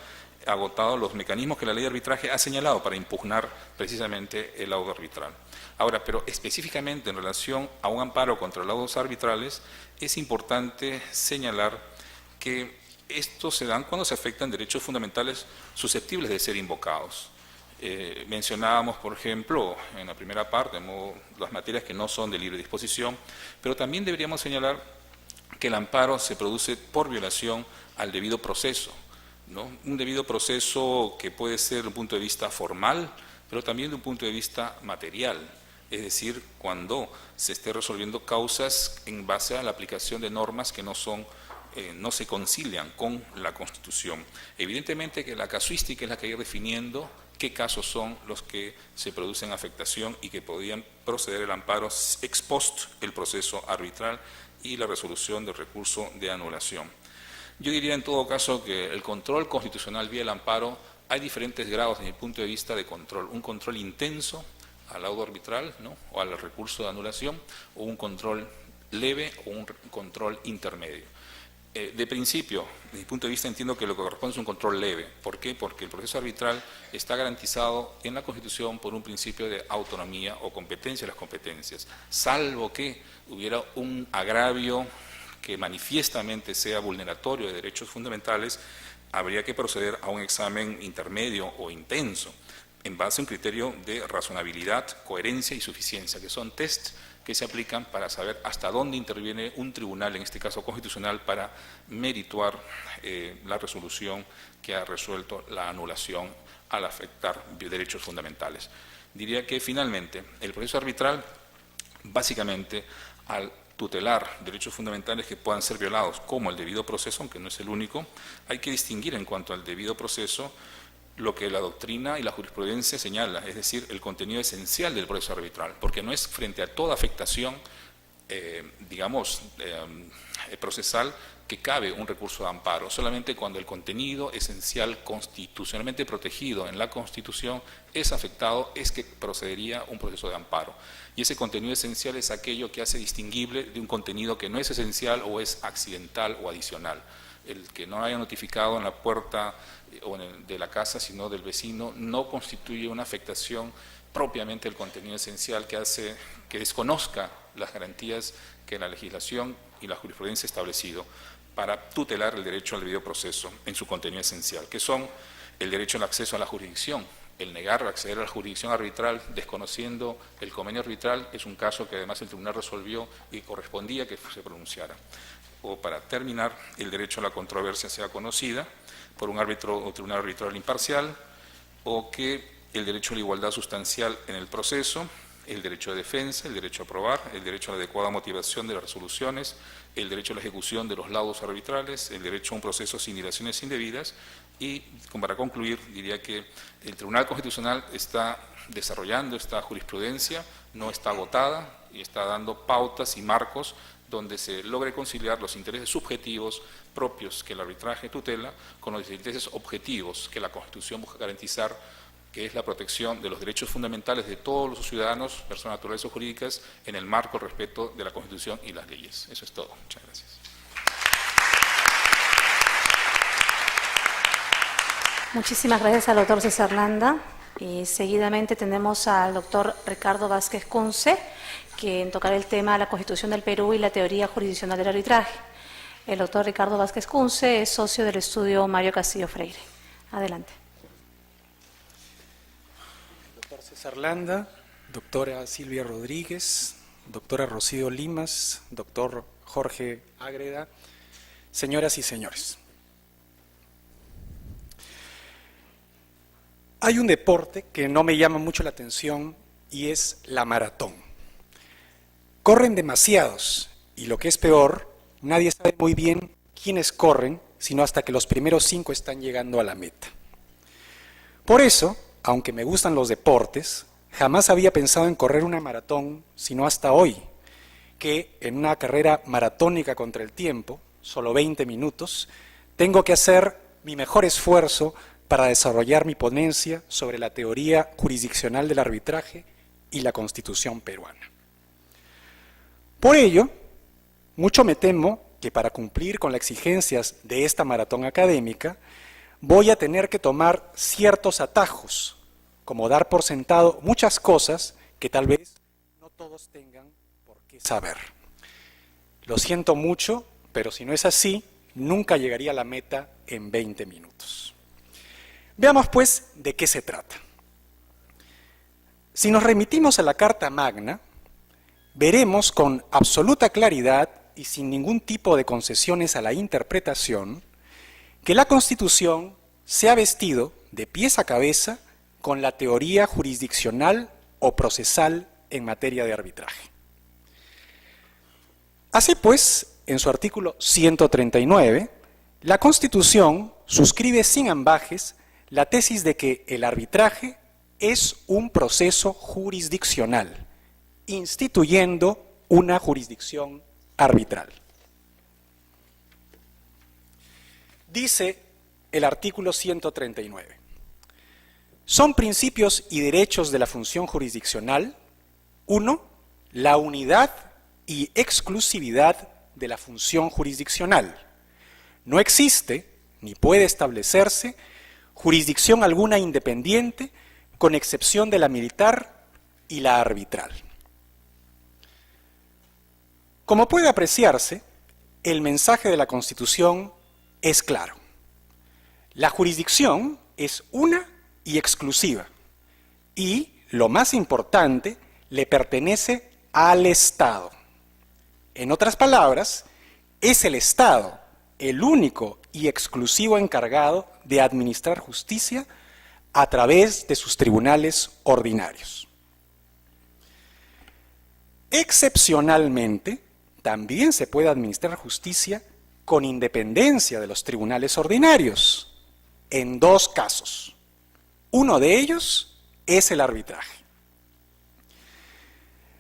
S4: agotado los mecanismos que la ley de arbitraje ha señalado para impugnar precisamente el laudo arbitral. Ahora, pero específicamente en relación a un amparo contra laudos arbitrales, es importante señalar que estos se dan cuando se afectan derechos fundamentales susceptibles de ser invocados. Mencionábamos, por ejemplo, en la primera parte, las materias que no son de libre disposición, pero también deberíamos señalar que el amparo se produce por violación al debido proceso, ¿no? Un debido proceso que puede ser de un punto de vista formal, pero también de un punto de vista material. es decir, cuando se esté resolviendo causas en base a la aplicación de normas que no se concilian con la Constitución. Evidentemente que la casuística es la que ir definiendo qué casos son los que se producen afectación y que podían proceder el amparo ex post el proceso arbitral y la resolución del recurso de anulación. Yo diría en todo caso que el control constitucional vía el amparo, hay diferentes grados desde mi punto de vista de control. Un control intenso al laudo arbitral, ¿no?, o al recurso de anulación, o un control leve o un control intermedio. De principio, desde mi punto de vista, entiendo que lo que corresponde es un control leve. ¿Por qué? Porque el proceso arbitral está garantizado en la Constitución por un principio de autonomía o competencia de las competencias, salvo que hubiera un agravio que manifiestamente sea vulneratorio de derechos fundamentales, habría que proceder a un examen intermedio o intenso, en base a un criterio de razonabilidad, coherencia y suficiencia, que son test que se aplican para saber hasta dónde interviene un tribunal, en este caso constitucional, para merituar la resolución que ha resuelto la anulación al afectar derechos fundamentales. Diría que finalmente el proceso arbitral, básicamente, al tutelar derechos fundamentales que puedan ser violados, como el debido proceso, aunque no es el único, hay que distinguir en cuanto al debido proceso lo que la doctrina y la jurisprudencia señala, es decir, el contenido esencial del proceso arbitral, porque no es frente a toda afectación, procesal, que cabe un recurso de amparo, solamente cuando el contenido esencial constitucionalmente protegido en la Constitución es afectado, es que procedería un proceso de amparo. Y ese contenido esencial es aquello que hace distinguible de un contenido que no es esencial o es accidental o adicional. El que no haya notificado en la puerta de la casa, sino del vecino, no constituye una afectación propiamente del contenido esencial que hace que desconozca las garantías que la legislación y la jurisprudencia ha establecido para tutelar el derecho al debido proceso en su contenido esencial, que son el derecho al acceso a la jurisdicción. El negar acceder a la jurisdicción arbitral desconociendo el convenio arbitral es un caso que además el tribunal resolvió y correspondía que se pronunciara. O para terminar, el derecho a la controversia sea conocida por un árbitro o tribunal arbitral imparcial, o que el derecho a la igualdad sustancial en el proceso, el derecho de defensa, el derecho a probar, el derecho a la adecuada motivación de las resoluciones, el derecho a la ejecución de los laudos arbitrales, el derecho a un proceso sin dilaciones indebidas y, para concluir, diría que el Tribunal Constitucional está desarrollando esta jurisprudencia, no está agotada y está dando pautas y marcos donde se logre conciliar los intereses subjetivos propios que el arbitraje tutela con los intereses objetivos que la Constitución busca garantizar, que es la protección de los derechos fundamentales de todos los ciudadanos, personas naturales o jurídicas, en el marco del respeto de la Constitución y las leyes. Eso es todo. Muchas gracias.
S3: Muchísimas gracias al doctor César Landa. Y seguidamente tenemos al doctor Ricardo Vázquez Kunze, quien tocará el tema de la Constitución del Perú y la teoría jurisdiccional del arbitraje. El doctor Ricardo Vázquez Kunze es socio del estudio Mario Castillo Freire. Adelante.
S5: Doctor César Landa, doctora Silvia Rodríguez, doctora Rocío Limas, doctor Jorge Ágreda, señoras y señores. Hay un deporte que no me llama mucho la atención y es la maratón. Corren demasiados y lo que es peor, nadie sabe muy bien quiénes corren, sino hasta que los primeros 5 están llegando a la meta. Por eso, aunque me gustan los deportes, jamás había pensado en correr una maratón, sino hasta hoy, que en una carrera maratónica contra el tiempo, solo 20 minutos, tengo que hacer mi mejor esfuerzo para desarrollar mi ponencia sobre la teoría jurisdiccional del arbitraje y la Constitución peruana. Por ello, mucho me temo que para cumplir con las exigencias de esta maratón académica, voy a tener que tomar ciertos atajos, como dar por sentado muchas cosas que tal vez no todos tengan por qué saber. Lo siento mucho, pero si no es así, nunca llegaría a la meta en 20 minutos. Veamos pues de qué se trata. Si nos remitimos a la Carta Magna, veremos con absoluta claridad y sin ningún tipo de concesiones a la interpretación que la Constitución se ha vestido de pies a cabeza con la teoría jurisdiccional o procesal en materia de arbitraje. Así pues, en su artículo 139, la Constitución suscribe sin ambages la tesis de que el arbitraje es un proceso jurisdiccional, instituyendo una jurisdicción arbitral. Dice el artículo 139, son principios y derechos de la función jurisdiccional, 1, la unidad y exclusividad de la función jurisdiccional. No existe, ni puede establecerse, jurisdicción alguna independiente, con excepción de la militar y la arbitral. Como puede apreciarse, el mensaje de la Constitución es claro. La jurisdicción es una y exclusiva, y, lo más importante, le pertenece al Estado. En otras palabras, es el Estado el único y exclusivo encargado de administrar justicia a través de sus tribunales ordinarios. Excepcionalmente, también se puede administrar justicia con independencia de los tribunales ordinarios, en 2 casos. Uno de ellos es el arbitraje.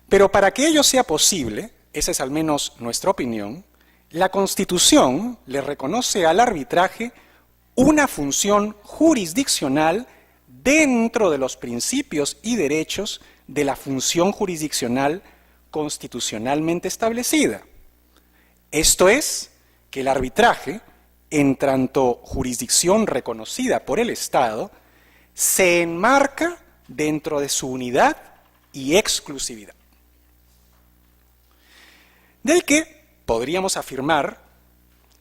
S5: Pero para que ello sea posible, esa es al menos nuestra opinión, la Constitución le reconoce al arbitraje una función jurisdiccional dentro de los principios y derechos de la función jurisdiccional constitucionalmente establecida. Esto es, que el arbitraje, en tanto jurisdicción reconocida por el Estado, se enmarca dentro de su unidad y exclusividad. De ahí que podríamos afirmar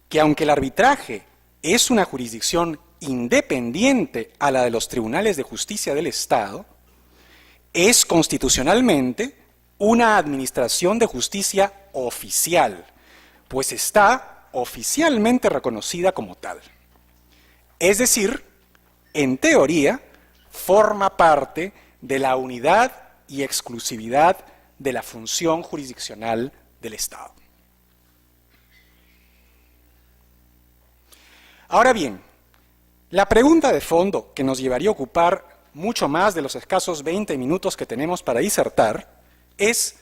S5: que aunque el arbitraje es una jurisdicción independiente a la de los tribunales de justicia del Estado, es constitucionalmente una administración de justicia oficial, pues está oficialmente reconocida como tal. Es decir, en teoría, forma parte de la unidad y exclusividad de la función jurisdiccional del Estado. Ahora bien, la pregunta de fondo que nos llevaría a ocupar mucho más de los escasos 20 minutos que tenemos para disertar es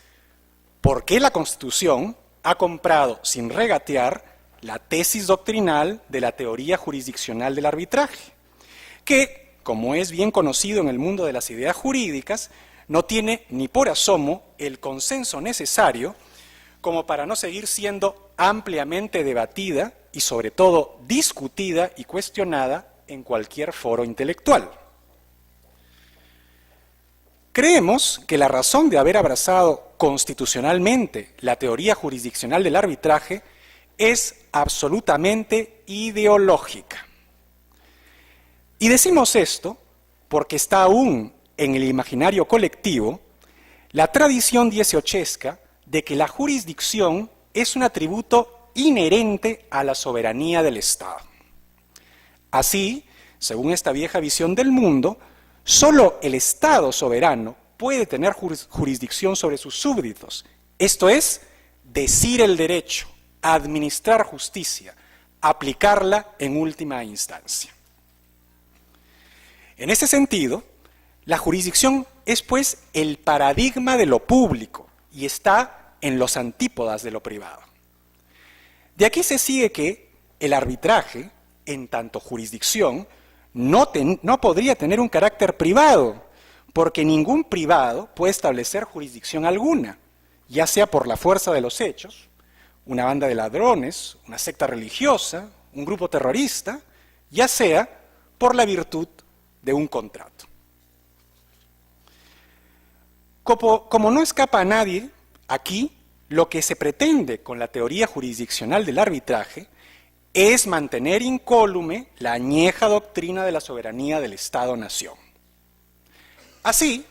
S5: ¿por qué la Constitución ha comprado sin regatear la tesis doctrinal de la teoría jurisdiccional del arbitraje? Que, como es bien conocido en el mundo de las ideas jurídicas, no tiene ni por asomo el consenso necesario como para no seguir siendo ampliamente debatida y sobre todo discutida y cuestionada en cualquier foro intelectual. Creemos que la razón de haber abrazado constitucionalmente la teoría jurisdiccional del arbitraje es absolutamente ideológica. Y decimos esto porque está aún en el imaginario colectivo la tradición dieciochesca de que la jurisdicción es un atributo inherente a la soberanía del Estado. Así, según esta vieja visión del mundo, solo el Estado soberano puede tener jurisdicción sobre sus súbditos, esto es, decir el derecho, administrar justicia, aplicarla en última instancia. En ese sentido, la jurisdicción es pues el paradigma de lo público y está en los antípodas de lo privado. De aquí se sigue que el arbitraje, en tanto jurisdicción, no podría tener un carácter privado, porque ningún privado puede establecer jurisdicción alguna, ya sea por la fuerza de los hechos, una banda de ladrones, una secta religiosa, un grupo terrorista, ya sea por la virtud de un contrato. Como no escapa a nadie, aquí lo que se pretende con la teoría jurisdiccional del arbitraje es mantener incólume la añeja doctrina de la soberanía del Estado-Nación. Así,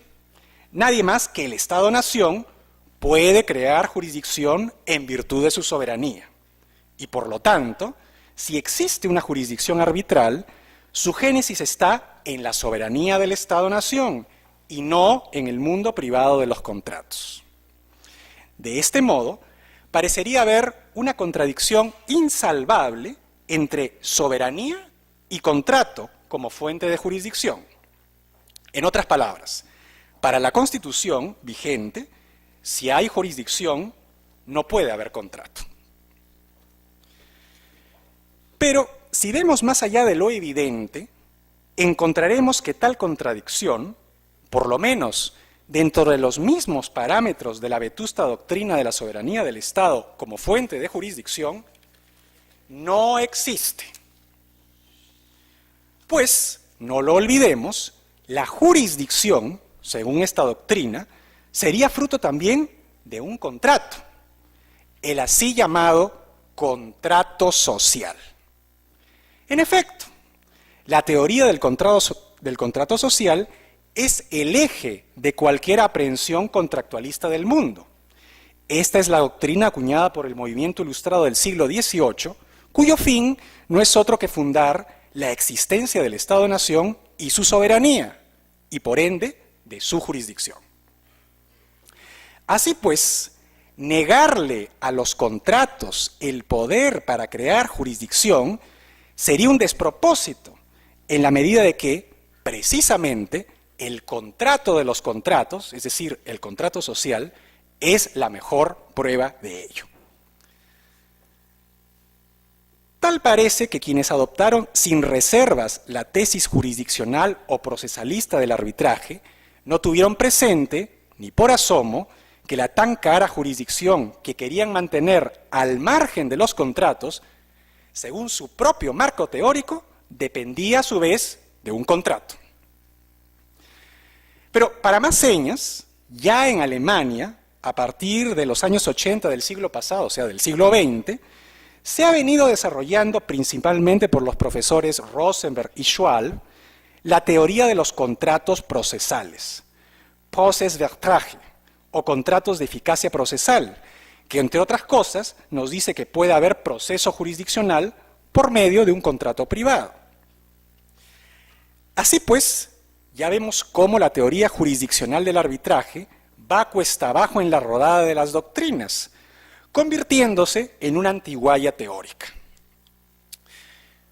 S5: nadie más que el Estado-Nación puede crear jurisdicción en virtud de su soberanía. Y por lo tanto, si existe una jurisdicción arbitral, su génesis está en la soberanía del Estado-Nación y no en el mundo privado de los contratos. De este modo, parecería haber una contradicción insalvable entre soberanía y contrato como fuente de jurisdicción. En otras palabras, para la Constitución vigente, si hay jurisdicción, no puede haber contrato. Pero si vemos más allá de lo evidente, encontraremos que tal contradicción, por lo menos dentro de los mismos parámetros de la vetusta doctrina de la soberanía del Estado como fuente de jurisdicción, no existe. Pues, no lo olvidemos, la jurisdicción, según esta doctrina, sería fruto también de un contrato, el así llamado contrato social. En efecto, la teoría del contrato social es el eje de cualquier aprehensión contractualista del mundo. Esta es la doctrina acuñada por el movimiento ilustrado del siglo XVIII, cuyo fin no es otro que fundar la existencia del Estado-Nación y su soberanía, y por ende, de su jurisdicción. Así pues, negarle a los contratos el poder para crear jurisdicción sería un despropósito, en la medida de que, precisamente, el contrato de los contratos, es decir, el contrato social, es la mejor prueba de ello. Tal parece que quienes adoptaron sin reservas la tesis jurisdiccional o procesalista del arbitraje no tuvieron presente, ni por asomo, que la tan cara jurisdicción que querían mantener al margen de los contratos, según su propio marco teórico, dependía a su vez de un contrato. Pero para más señas, ya en Alemania, a partir de los años 80 del siglo pasado, o sea, del siglo XX, se ha venido desarrollando principalmente por los profesores Rosenberg y Schwalb la teoría de los contratos procesales, Processverträge, o contratos de eficacia procesal, que entre otras cosas nos dice que puede haber proceso jurisdiccional por medio de un contrato privado. Así pues, ya vemos cómo la teoría jurisdiccional del arbitraje va cuesta abajo en la rodada de las doctrinas, convirtiéndose en una antigualla teórica.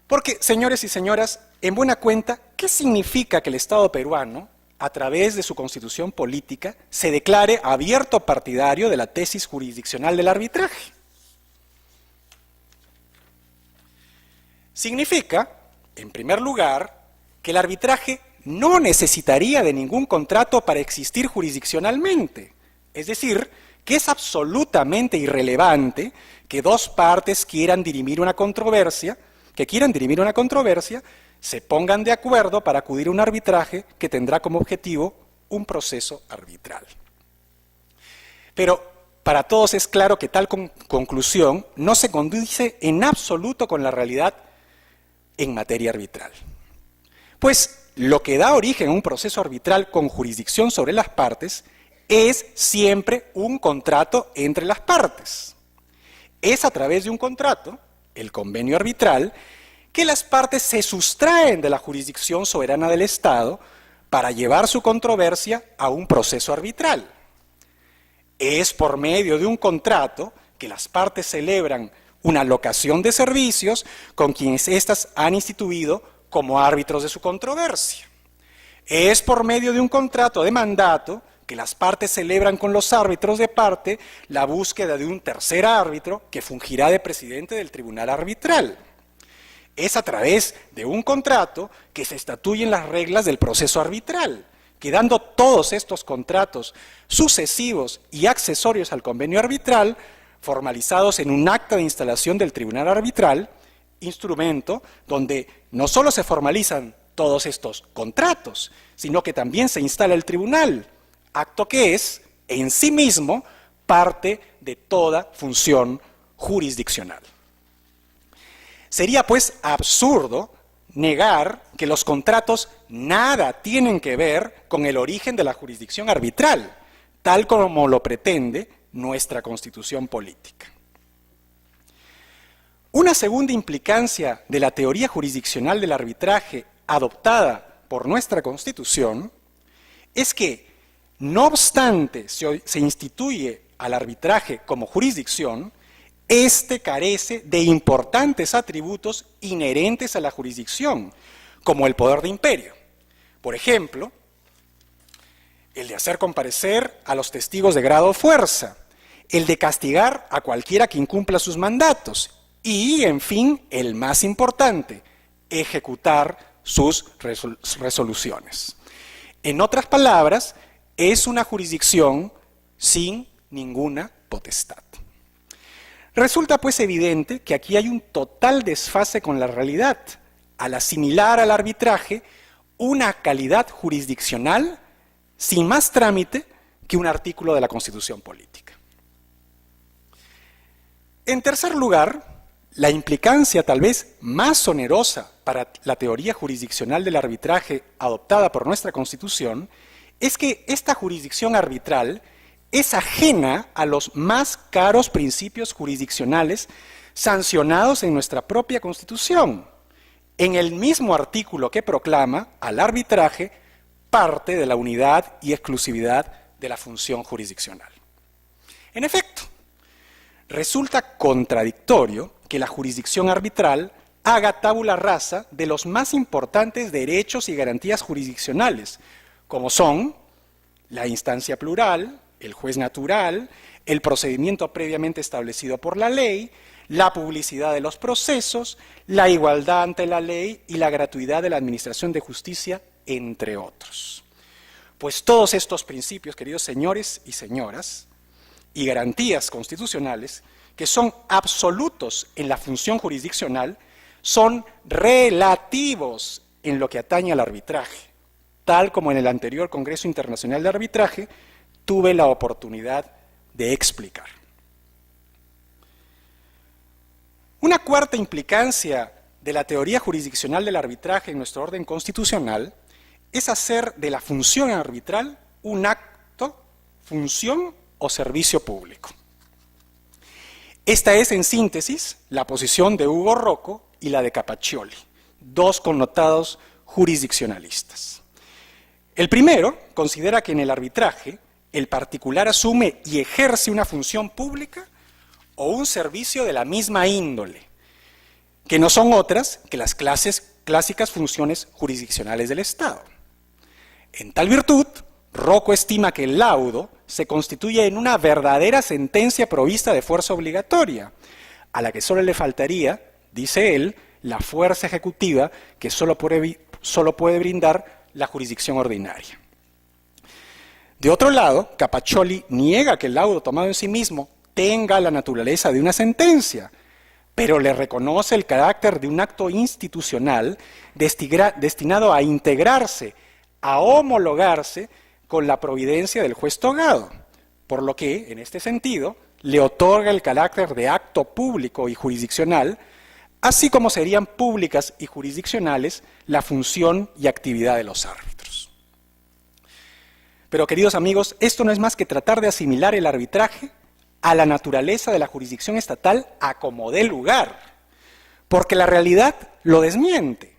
S5: Porque, señores y señoras, en buena cuenta, ¿qué significa que el Estado peruano, a través de su constitución política, se declare abierto partidario de la tesis jurisdiccional del arbitraje? Significa, en primer lugar, que el arbitraje no necesitaría de ningún contrato para existir jurisdiccionalmente, es decir, que es absolutamente irrelevante que dos partes quieran dirimir una controversia, se pongan de acuerdo para acudir a un arbitraje que tendrá como objetivo un proceso arbitral. Pero para todos es claro que tal conclusión no se condice en absoluto con la realidad en materia arbitral. Pues lo que da origen a un proceso arbitral con jurisdicción sobre las partes es siempre un contrato entre las partes. Es a través de un contrato, el convenio arbitral, que las partes se sustraen de la jurisdicción soberana del Estado para llevar su controversia a un proceso arbitral. Es por medio de un contrato que las partes celebran una locación de servicios con quienes éstas han instituido como árbitros de su controversia. Es por medio de un contrato de mandato que las partes celebran con los árbitros de parte la búsqueda de un tercer árbitro que fungirá de presidente del tribunal arbitral. Es a través de un contrato que se estatuyen las reglas del proceso arbitral, quedando todos estos contratos sucesivos y accesorios al convenio arbitral formalizados en un acta de instalación del tribunal arbitral, instrumento donde no solo se formalizan todos estos contratos, sino que también se instala el tribunal, acto que es, en sí mismo, parte de toda función jurisdiccional. Sería, pues, absurdo negar que los contratos nada tienen que ver con el origen de la jurisdicción arbitral, tal como lo pretende nuestra Constitución política. Una segunda implicancia de la teoría jurisdiccional del arbitraje adoptada por nuestra Constitución es que, no obstante se instituye al arbitraje como jurisdicción, este carece de importantes atributos inherentes a la jurisdicción, como el poder de imperio. Por ejemplo, el de hacer comparecer a los testigos de grado o fuerza, el de castigar a cualquiera que incumpla sus mandatos y, en fin, el más importante, ejecutar sus resoluciones. En otras palabras, es una jurisdicción sin ninguna potestad. Resulta pues evidente que aquí hay un total desfase con la realidad, al asimilar al arbitraje una calidad jurisdiccional sin más trámite que un artículo de la Constitución política. En tercer lugar, la implicancia tal vez más onerosa para la teoría jurisdiccional del arbitraje adoptada por nuestra Constitución es que esta jurisdicción arbitral es ajena a los más caros principios jurisdiccionales sancionados en nuestra propia Constitución, en el mismo artículo que proclama al arbitraje parte de la unidad y exclusividad de la función jurisdiccional. En efecto, resulta contradictorio que la jurisdicción arbitral haga tabula rasa de los más importantes derechos y garantías jurisdiccionales, como son la instancia plural, el juez natural, el procedimiento previamente establecido por la ley, la publicidad de los procesos, la igualdad ante la ley y la gratuidad de la administración de justicia, entre otros. Pues todos estos principios, queridos señores y señoras, y garantías constitucionales, que son absolutos en la función jurisdiccional, son relativos en lo que atañe al arbitraje, tal como en el anterior Congreso Internacional de Arbitraje tuve la oportunidad de explicar. Una cuarta implicancia de la teoría jurisdiccional del arbitraje en nuestro orden constitucional es hacer de la función arbitral un acto, función o servicio público. Esta es, en síntesis, la posición de Hugo Rocco y la de Capaccioli, dos connotados jurisdiccionalistas. El primero considera que en el arbitraje el particular asume y ejerce una función pública o un servicio de la misma índole, que no son otras que las clásicas funciones jurisdiccionales del Estado. En tal virtud, Rocco estima que el laudo se constituye en una verdadera sentencia provista de fuerza obligatoria, a la que solo le faltaría, dice él, la fuerza ejecutiva que solo puede brindar la jurisdicción ordinaria. De otro lado, Capaccioli niega que el laudo tomado en sí mismo tenga la naturaleza de una sentencia, pero le reconoce el carácter de un acto institucional destinado a integrarse, a homologarse con la providencia del juez togado, por lo que, en este sentido, le otorga el carácter de acto público y jurisdiccional, así como serían públicas y jurisdiccionales la función y actividad de los árbitros. Pero, queridos amigos, esto no es más que tratar de asimilar el arbitraje a la naturaleza de la jurisdicción estatal a como dé lugar, porque la realidad lo desmiente.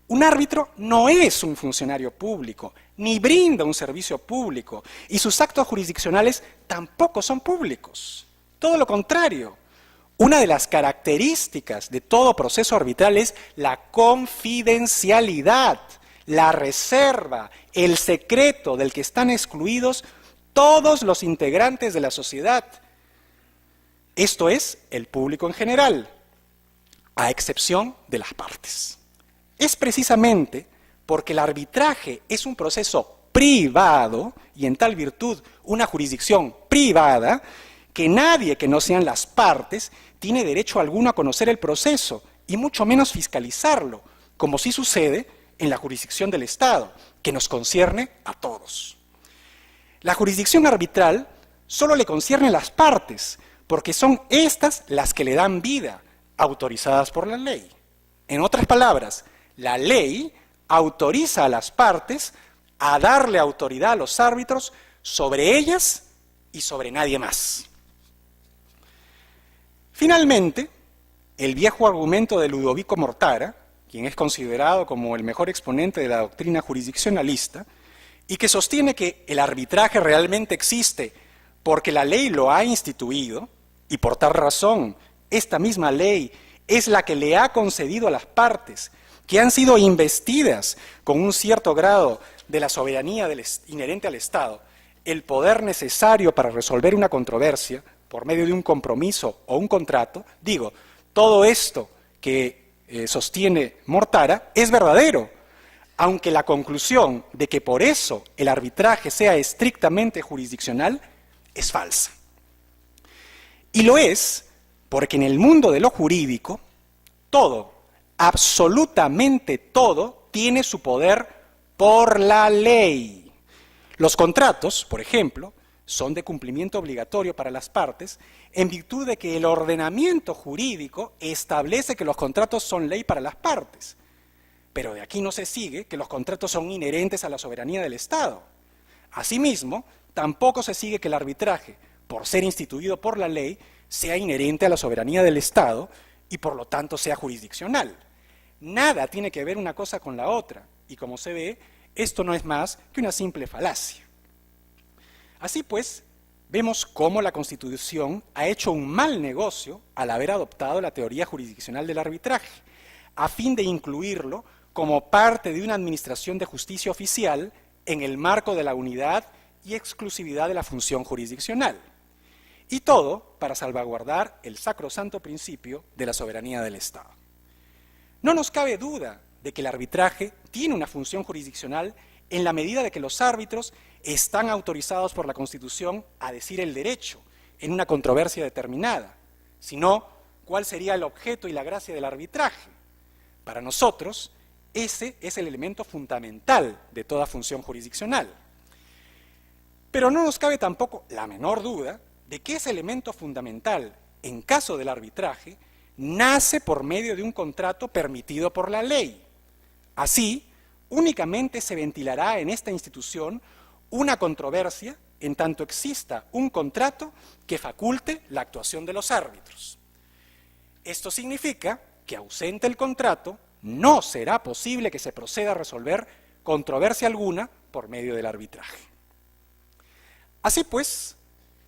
S5: Un árbitro no es un funcionario público, ni brinda un servicio público, y sus actos jurisdiccionales tampoco son públicos. Todo lo contrario. Una de las características de todo proceso arbitral es la confidencialidad, la reserva, el secreto del que están excluidos todos los integrantes de la sociedad. Esto es, el público en general, a excepción de las partes. Es precisamente porque el arbitraje es un proceso privado, y en tal virtud una jurisdicción privada, que nadie que no sean las partes tiene derecho alguno a conocer el proceso, y mucho menos fiscalizarlo, como sí sucede en la jurisdicción del Estado, que nos concierne a todos. La jurisdicción arbitral solo le concierne a las partes, porque son estas las que le dan vida, autorizadas por la ley. En otras palabras, la ley autoriza a las partes a darle autoridad a los árbitros sobre ellas y sobre nadie más. Finalmente, el viejo argumento de Ludovico Mortara, quien es considerado como el mejor exponente de la doctrina jurisdiccionalista, y que sostiene que el arbitraje realmente existe porque la ley lo ha instituido, y por tal razón esta misma ley es la que le ha concedido a las partes que han sido investidas con un cierto grado de la soberanía inherente al Estado, el poder necesario para resolver una controversia por medio de un compromiso o un contrato, digo, todo esto que sostiene Mortara es verdadero, aunque la conclusión de que por eso el arbitraje sea estrictamente jurisdiccional es falsa. Y lo es porque en el mundo de lo jurídico, todo, absolutamente todo, tiene su poder por la ley. Los contratos, por ejemplo, son de cumplimiento obligatorio para las partes en virtud de que el ordenamiento jurídico establece que los contratos son ley para las partes. Pero de aquí no se sigue que los contratos son inherentes a la soberanía del Estado. Asimismo, tampoco se sigue que el arbitraje, por ser instituido por la ley, sea inherente a la soberanía del Estado y por lo tanto sea jurisdiccional. Nada tiene que ver una cosa con la otra, y como se ve, esto no es más que una simple falacia. Así pues, vemos cómo la Constitución ha hecho un mal negocio al haber adoptado la teoría jurisdiccional del arbitraje, a fin de incluirlo como parte de una administración de justicia oficial en el marco de la unidad y exclusividad de la función jurisdiccional. Y todo para salvaguardar el sacrosanto principio de la soberanía del Estado. No nos cabe duda de que el arbitraje tiene una función jurisdiccional en la medida de que los árbitros están autorizados por la Constitución a decir el derecho en una controversia determinada. Si no, ¿cuál sería el objeto y la gracia del arbitraje? Para nosotros, ese es el elemento fundamental de toda función jurisdiccional. Pero no nos cabe tampoco la menor duda de que ese elemento fundamental, en caso del arbitraje, nace por medio de un contrato permitido por la ley. Así, únicamente se ventilará en esta institución una controversia en tanto exista un contrato que faculte la actuación de los árbitros. Esto significa que, ausente el contrato, no será posible que se proceda a resolver controversia alguna por medio del arbitraje. Así pues,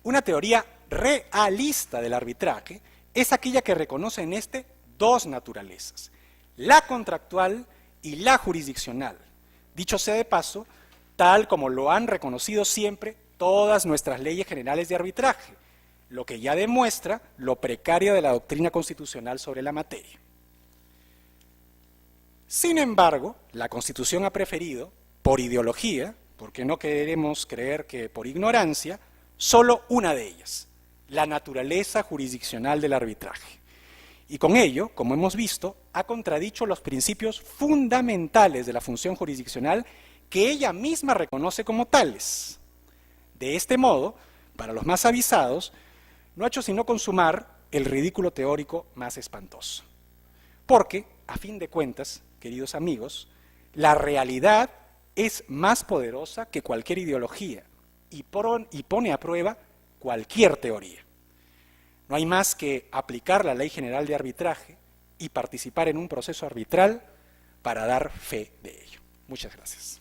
S5: una teoría realista del arbitraje es aquella que reconoce en este dos naturalezas, la contractual y la jurisdiccional. Dicho sea de paso, tal como lo han reconocido siempre todas nuestras leyes generales de arbitraje, lo que ya demuestra lo precaria de la doctrina constitucional sobre la materia. Sin embargo, la Constitución ha preferido, por ideología, porque no queremos creer que por ignorancia, solo una de ellas, la naturaleza jurisdiccional del arbitraje. Y con ello, como hemos visto, ha contradicho los principios fundamentales de la función jurisdiccional que ella misma reconoce como tales. De este modo, para los más avisados, no ha hecho sino consumar el ridículo teórico más espantoso. Porque, a fin de cuentas, queridos amigos, la realidad es más poderosa que cualquier ideología y pone a prueba cualquier teoría. No hay más que aplicar la Ley General de Arbitraje y participar en un proceso arbitral para dar fe de ello. Muchas gracias.